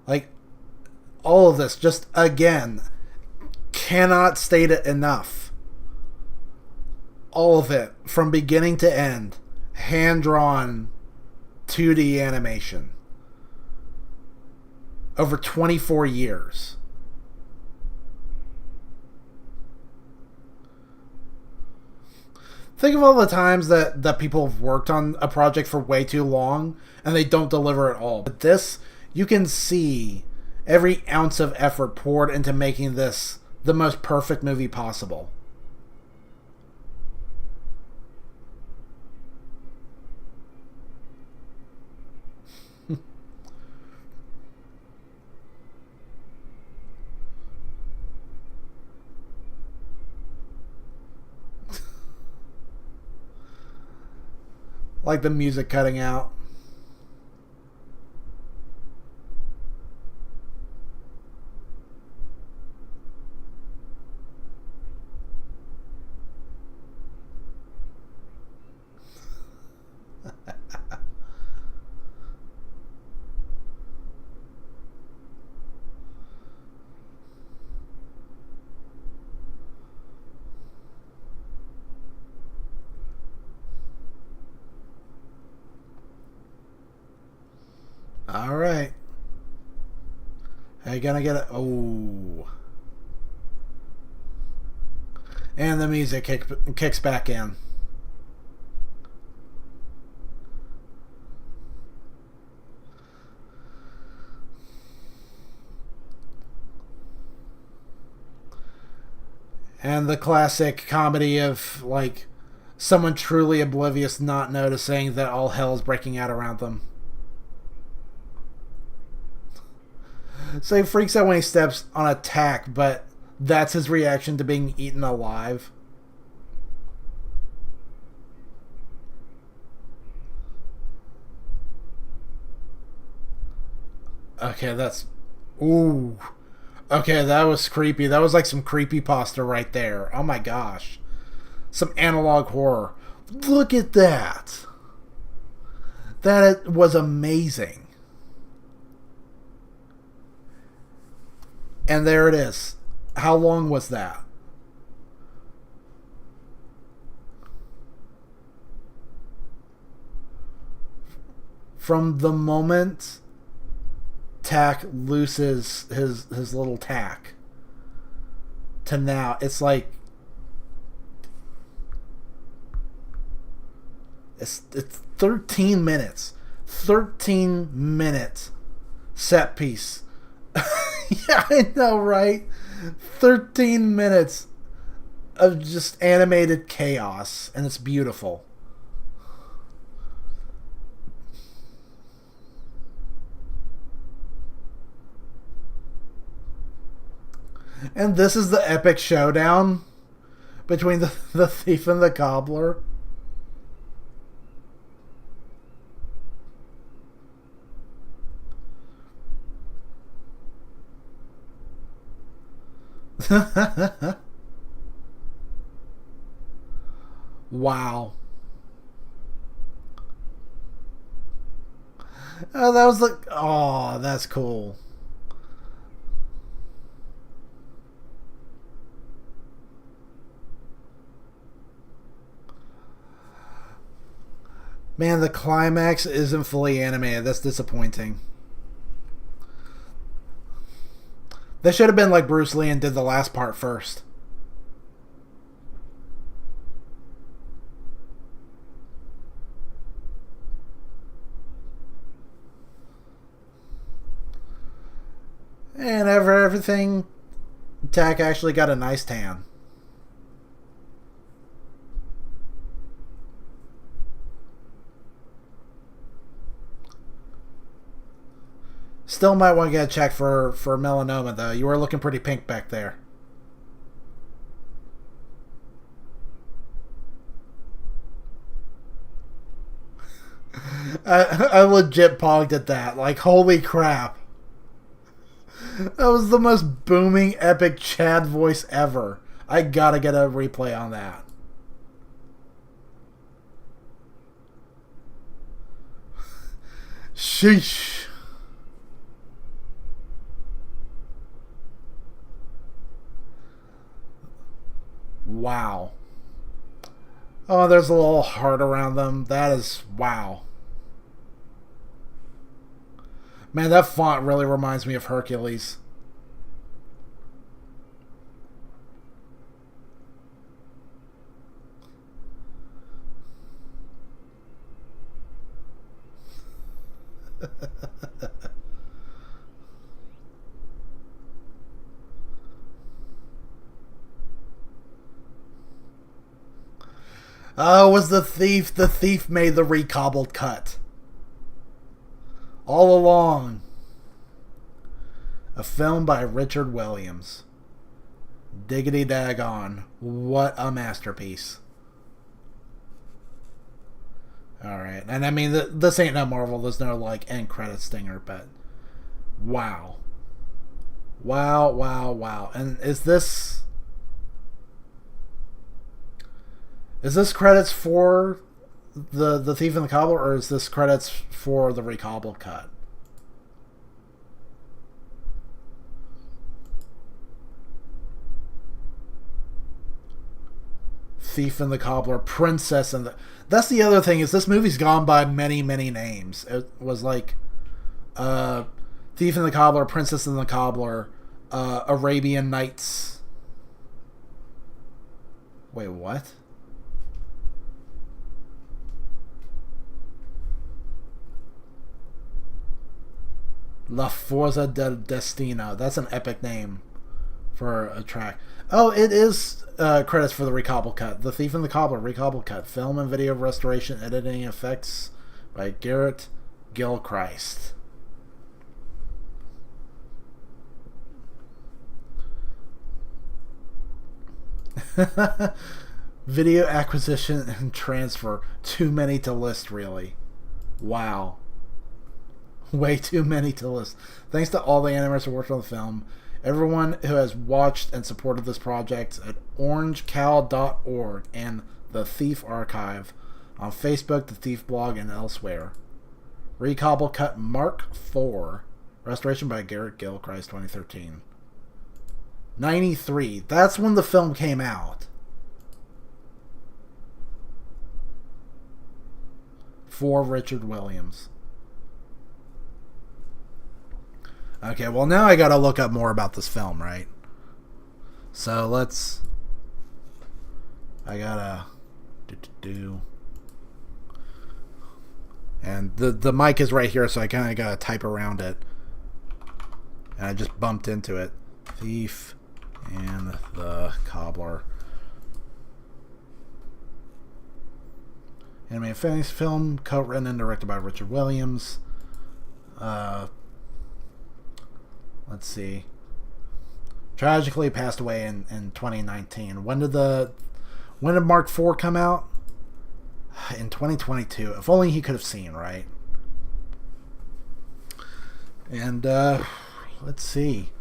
Like, all of this, just again, cannot state it enough. All of it, from beginning to end, hand-drawn 2D animation. Over 24 years. Think of all the times that people have worked on a project for way too long and they don't deliver at all. But this, you can see every ounce of effort poured into making this the most perfect movie possible. Like the music cutting out. All right. Are you gonna get it? Oh. And the music kicks back in. And the classic comedy of, like, someone truly oblivious not noticing that all hell is breaking out around them. So he freaks out when he steps on a tack, but that's his reaction to being eaten alive. Okay, that's... Ooh. Okay, that was creepy. That was like some creepypasta right there. Oh my gosh. Some analog horror. Look at that. That was amazing. And there it is. How long was that? From the moment Tack loses his little tack to now, it's like it's 13 minutes. 13 minutes set piece. Yeah, I know, right? 13 minutes of just animated chaos, and it's beautiful. And this is the epic showdown between the thief and the cobbler. Wow. Oh, that was like, oh, that's cool. Man, the climax isn't fully animated. That's disappointing. They should have been like Bruce Lee and did the last part first. And everything, Tack actually got a nice tan. Still might want to get a check for melanoma, though. You were looking pretty pink back there. I legit pogged at that. Like, holy crap. That was the most booming, epic Chad voice ever. I gotta get a replay on that. Sheesh. Wow. Oh, there's a little heart around them. That is, wow. Man, that font really reminds me of Hercules. Oh, it was the thief. The thief made the recobbled cut. All along. A film by Richard Williams. Diggity daggone. What a masterpiece. Alright. And I mean, this ain't no Marvel. There's no, like, end credit stinger, but wow. Wow, wow, wow. And is this credits for the Thief and the Cobbler, or is this credits for the recobbled cut? Thief and the Cobbler, Princess and the... That's the other thing, is this movie's gone by many, many names. It was like Thief and the Cobbler, Princess and the Cobbler, Arabian Nights. Wait, what? La Forza del Destino. That's an epic name for a track. Oh, it is credits for the recobble cut. The Thief and the Cobbler recobble cut. Film and video restoration, editing, effects by Garrett Gilchrist. Video acquisition and transfer. Too many to list, really. Wow. Way too many to list. Thanks to all the animators who worked on the film, everyone who has watched and supported this project at orangecow.org and The Thief Archive, on Facebook, The Thief Blog, and elsewhere. Recobble Cut Mark IV. Restoration by Garrett Gilchrist, 2013. 93. That's when the film came out. For Richard Williams. Okay, well now I gotta look up more about this film, right? So let's... I gotta... And the mic is right here, so I kind of gotta type around it. And I just bumped into it. Thief and the Cobbler. Animated film, co-written and directed by Richard Williams. Let's see. tragically passed away in 2019. When did Mark IV come out? In 2022. If only he could have seen, right? And let's see.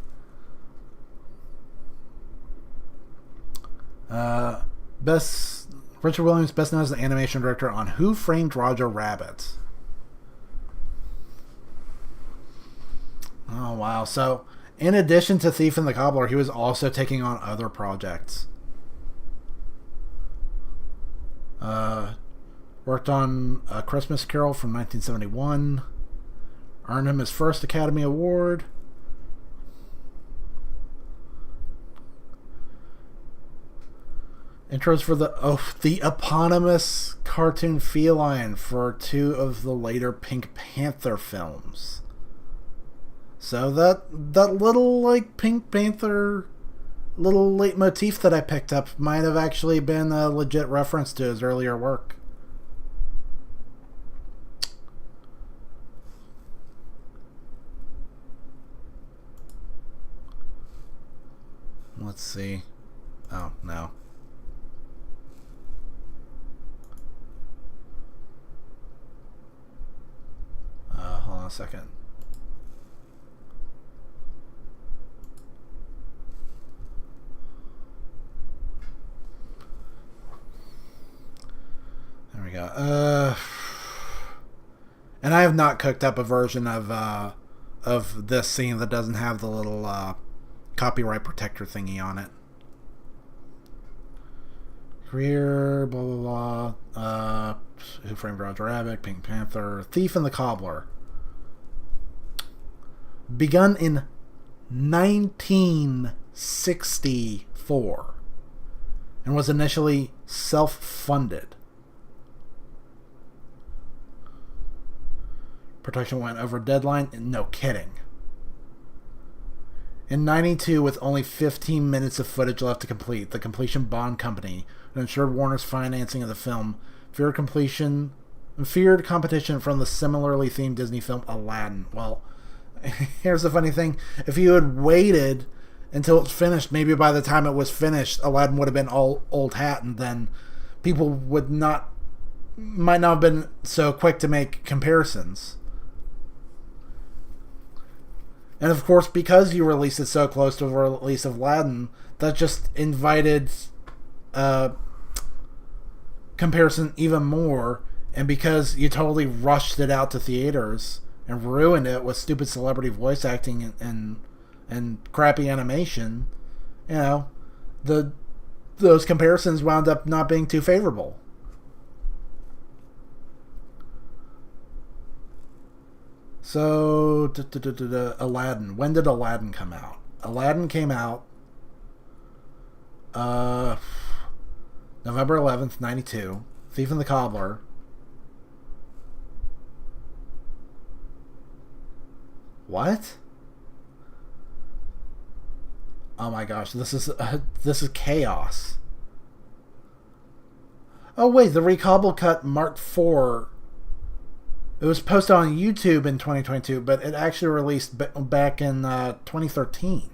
Richard Williams, best known as the animation director on Who Framed Roger Rabbit. Oh wow! So, in addition to Thief and the Cobbler, he was also taking on other projects. Worked on A Christmas Carol from 1971. Earned him his first Academy Award. Intros for the eponymous cartoon feline for 2 of the later Pink Panther films. So that little like Pink Panther little leitmotif that I picked up might have actually been a legit reference to his earlier work. Let's see. Oh, no. Hold on a second. There we go. And I have not cooked up a version of this scene that doesn't have the little copyright protector thingy on it. Career, blah blah blah. Who Framed Roger Rabbit, Pink Panther, Thief and the Cobbler. Begun in 1964 and was initially self-funded. Production went over deadline, no kidding. In 92, with only 15 minutes of footage left to complete, the Completion Bond Company, that ensured Warner's financing of the film, feared competition from the similarly themed Disney film Aladdin. Well, here's the funny thing. If you had waited until it was finished, maybe by the time it was finished, Aladdin would have been all old hat, and then people might not have been so quick to make comparisons. And of course, because you released it so close to the release of Aladdin, that just invited comparison even more. And because you totally rushed it out to theaters and ruined it with stupid celebrity voice acting and crappy animation, you know, those comparisons wound up not being too favorable. So, Aladdin. When did Aladdin come out? Aladdin came out November 11th, 92. Thief and the Cobbler. What? Oh my gosh, this is chaos. Oh wait, the Recobble Cut Mark IV. It was posted on YouTube in 2022, but it actually released back in 2013.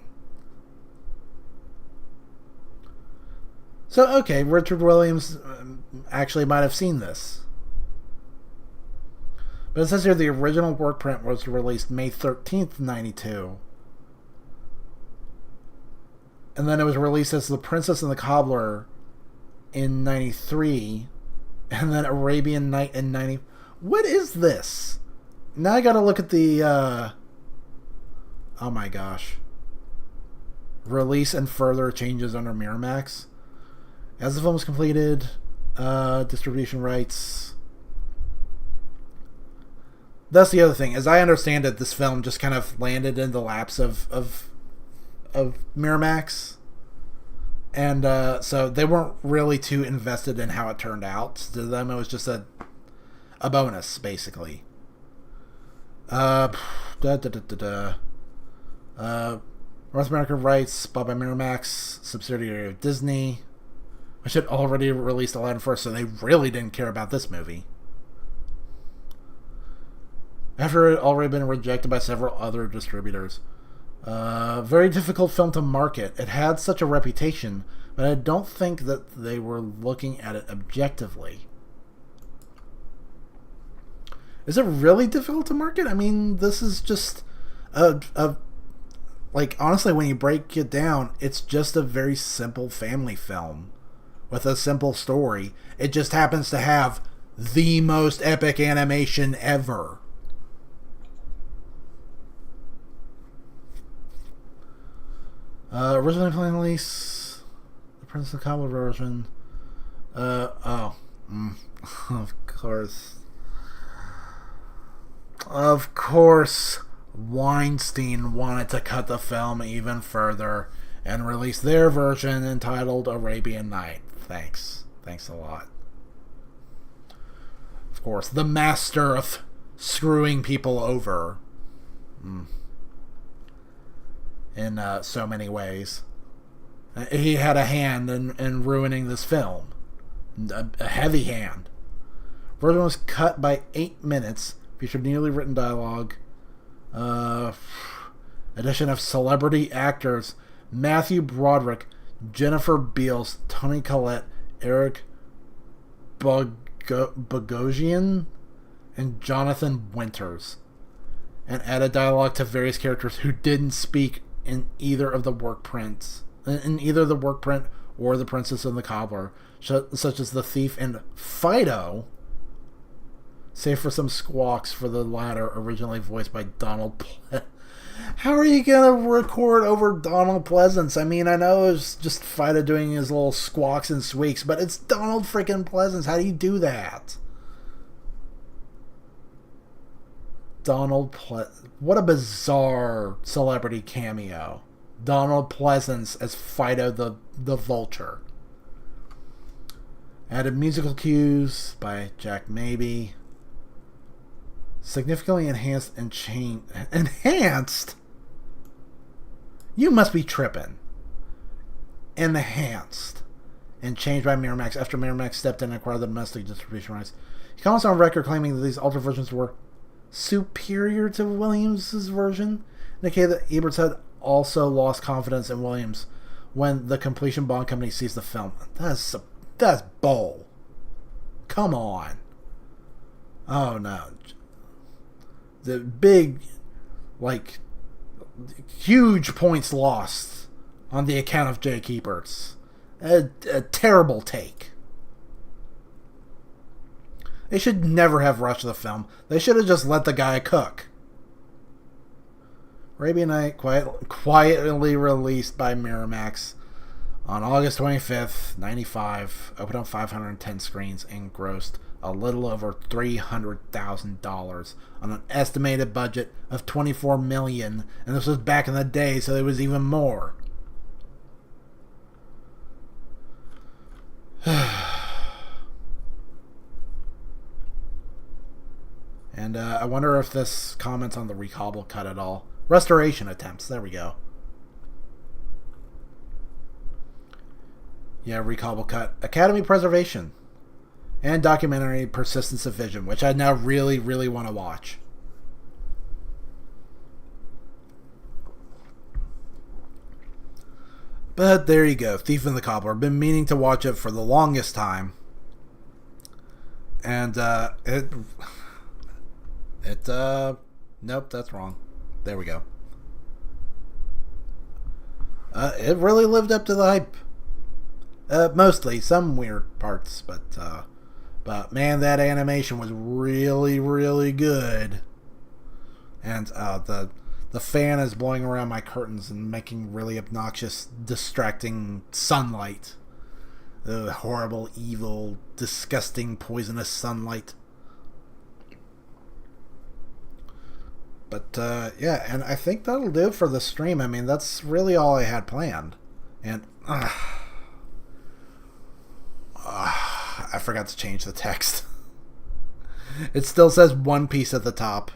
So, okay, Richard Williams actually might have seen this. But it says here the original work print was released May 13th, 92. And then it was released as The Princess and the Cobbler in 93. And then Arabian Night in 90. What is this? Now I gotta look at the, oh my gosh. Release and further changes under Miramax. As the film was completed, distribution rights. That's the other thing. As I understand it, this film just kind of landed in the laps of Miramax. And so they weren't really too invested in how it turned out. To them, it was just a bonus, basically. North America rights bought by Miramax, subsidiary of Disney, which had already released Aladdin first, so they really didn't care about this movie. After it had already been rejected by several other distributors. Very difficult film to market. It had such a reputation, but I don't think that they were looking at it objectively. Is it really difficult to market? I mean, this is just like, honestly, when you break it down, it's just a very simple family film with a simple story. It just happens to have the most epic animation ever. Originally playing release, the Prince of Cobbler version. Of course. Of course, Weinstein wanted to cut the film even further and release their version entitled Arabian Night. Thanks. Thanks a lot. Of course, the master of screwing people over. In so many ways. He had a hand in ruining this film. A heavy hand. Version was cut by 8 minutes, featured newly written dialogue. Addition of celebrity actors Matthew Broderick, Jennifer Beals, Toni Collette, Eric Bogosian, and Jonathan Winters. And added dialogue to various characters who didn't speak in either of the work prints. In either the work print or the Princess and the Cobbler, such as the thief and Fido, save for some squawks for the latter, originally voiced by Donald How are you going to record over Donald Pleasance? I mean, I know it's just Fido doing his little squawks and squeaks, but it's Donald freaking Pleasance. How do you do that? What a bizarre celebrity cameo. Donald Pleasance as Fido the Vulture. Added musical cues by Jack Maybe. Significantly enhanced and changed. Enhanced? You must be tripping. Enhanced. And changed by Miramax after Miramax stepped in and acquired the domestic distribution rights. He comments on record claiming that these altered versions were superior to Williams' version, indicated that Ebert had also lost confidence in Williams when the completion bond company sees the film. That's bull. Come on. Oh no. The big, like, huge points lost on the account of Jake Ebert's. A terrible take. They should never have rushed the film. They should have just let the guy cook. Arabian Night quietly released by Miramax on August 25th, 95, opened on 510 screens and grossed a little over $300,000 on an estimated budget of $24 million, and this was back in the day, so it was even more. And I wonder if this comments on the recobble cut at all. Restoration attempts. There we go. Yeah, recobble cut. Academy preservation. And documentary Persistence of Vision, which I now really, really want to watch. But there you go. Thief and the Cobbler. I've been meaning to watch it for the longest time. And nope, that's wrong. There we go. It really lived up to the hype. Mostly, some weird parts, but man, that animation was really, really good. And the fan is blowing around my curtains and making really obnoxious, distracting sunlight. Horrible, evil, disgusting, poisonous sunlight. But, yeah, and I think that'll do it for the stream. I mean, that's really all I had planned. And, I forgot to change the text. It still says One Piece at the top.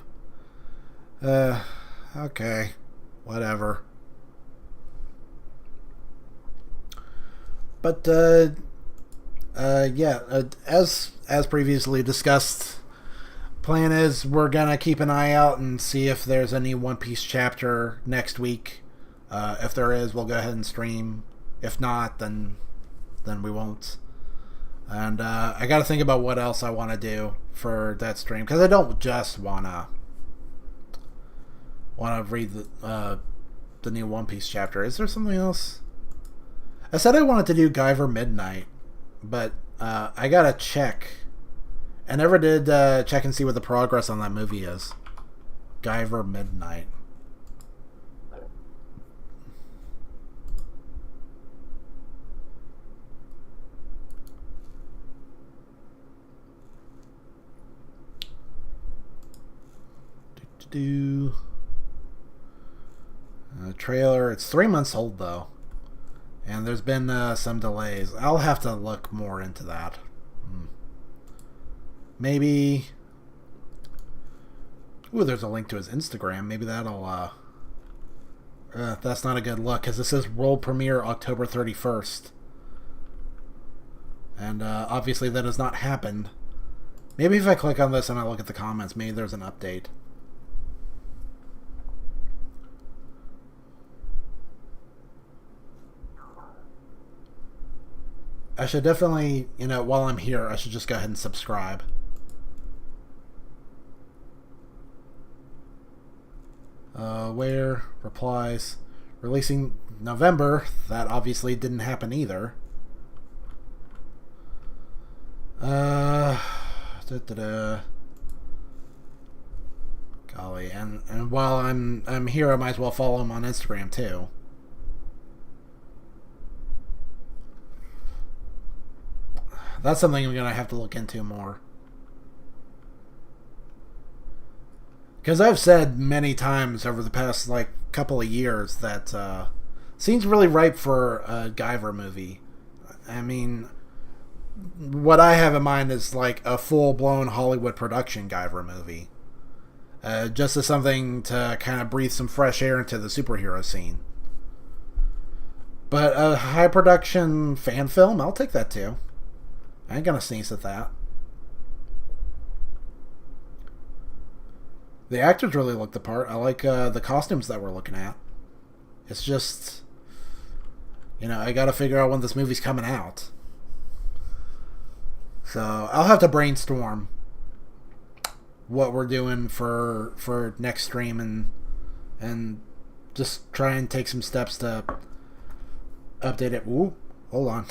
Okay. Whatever. But, yeah, as previously discussed, plan is we're gonna keep an eye out and see if there's any One Piece chapter next week. If there is, we'll go ahead and stream. If not, then we won't. And I got to think about what else I want to do for that stream, because I don't just wanna read the new One Piece chapter. Is there something else? I said I wanted to do Guyver Midnight, but I gotta check. I never did check and see what the progress on that movie is. Guyver Midnight. Trailer. It's 3 months old though, and there's been some delays. I'll have to look more into that. Maybe. Ooh, there's a link to his Instagram. Maybe that'll. That's not a good look, because this is world premiere October 31st, and obviously that has not happened. Maybe if I click on this and I look at the comments, maybe there's an update. I should definitely, while I'm here, I should just go ahead and subscribe. Where? Replies. Releasing November. That obviously didn't happen either. Golly, and while I'm here, I might as well follow him on Instagram too. That's something I'm gonna have to look into more. Because I've said many times over the past couple of years that seems really ripe for a Guyver movie. I mean, what I have in mind is like a full-blown Hollywood production Guyver movie. Just as something to kind of breathe some fresh air into the superhero scene. But a high-production fan film, I'll take that too. I ain't gonna sneeze at that. The actors really look the part. I like the costumes that we're looking at. It's just, I gotta figure out when this movie's coming out. So I'll have to brainstorm what we're doing for next stream and just try and take some steps to update it. Ooh, hold on.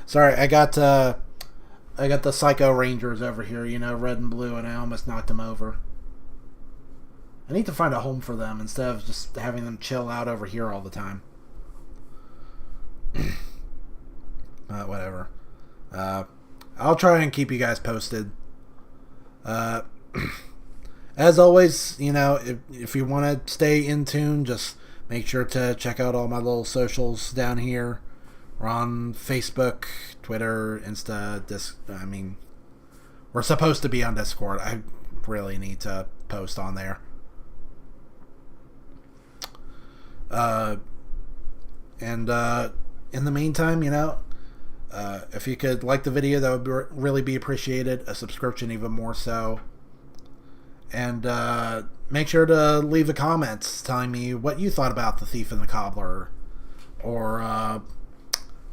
Sorry, I got the Psycho Rangers over here, red and blue, and I almost knocked them over. I need to find a home for them instead of just having them chill out over here all the time. Whatever. I'll try and keep you guys posted. As always, if you want to stay in tune, just make sure to check out all my little socials down here. We're on Facebook, Twitter, Insta, we're supposed to be on Discord. I really need to post on there. In the meantime, if you could like the video, that would really be appreciated. A subscription even more so. And make sure to leave the comments telling me what you thought about The Thief and the Cobbler,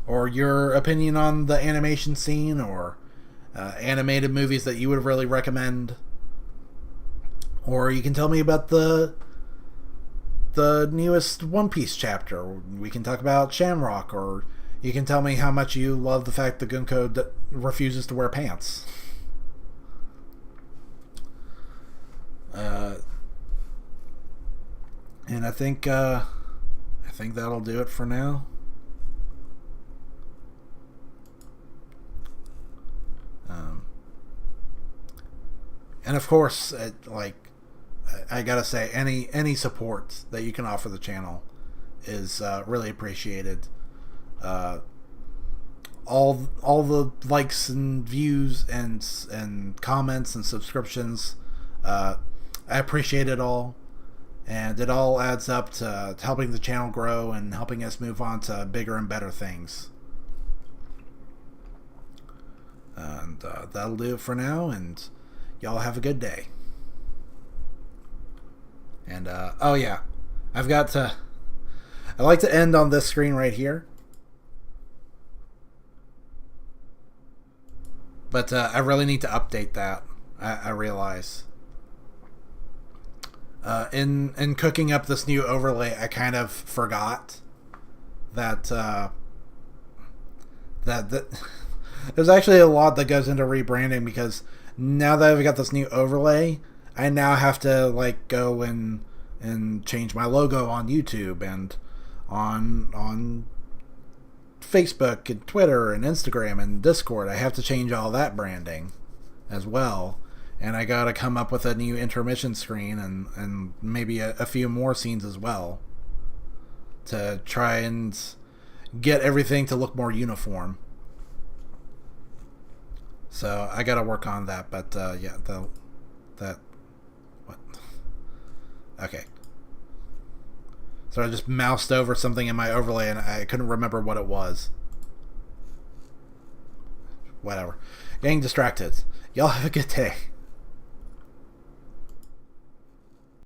or your opinion on the animation scene, or animated movies that you would really recommend. Or you can tell me about the newest One Piece chapter. We can talk about Shamrock, or you can tell me how much you love the fact that Gunko refuses to wear pants. And I think that'll do it for now. And of course, I gotta say, any support that you can offer the channel is really appreciated. All the likes and views and comments and subscriptions, I appreciate it all, and it all adds up to helping the channel grow and helping us move on to bigger and better things. And that'll do it for now, and Y'all have a good day. And, oh yeah, I like to end on this screen right here. But I really need to update that. I realize. In cooking up this new overlay, I kind of forgot that there's actually a lot that goes into rebranding, because now that I've got this new overlay, I now have to like go and change my logo on YouTube and on Facebook and Twitter and Instagram and Discord. I have to change all that branding as well. And I gotta come up with a new intermission screen and maybe a few more scenes as well to try and get everything to look more uniform. So I gotta work on that, but yeah, what? Okay. So I just moused over something in my overlay and I couldn't remember what it was. Whatever. Getting distracted. Y'all have a good day.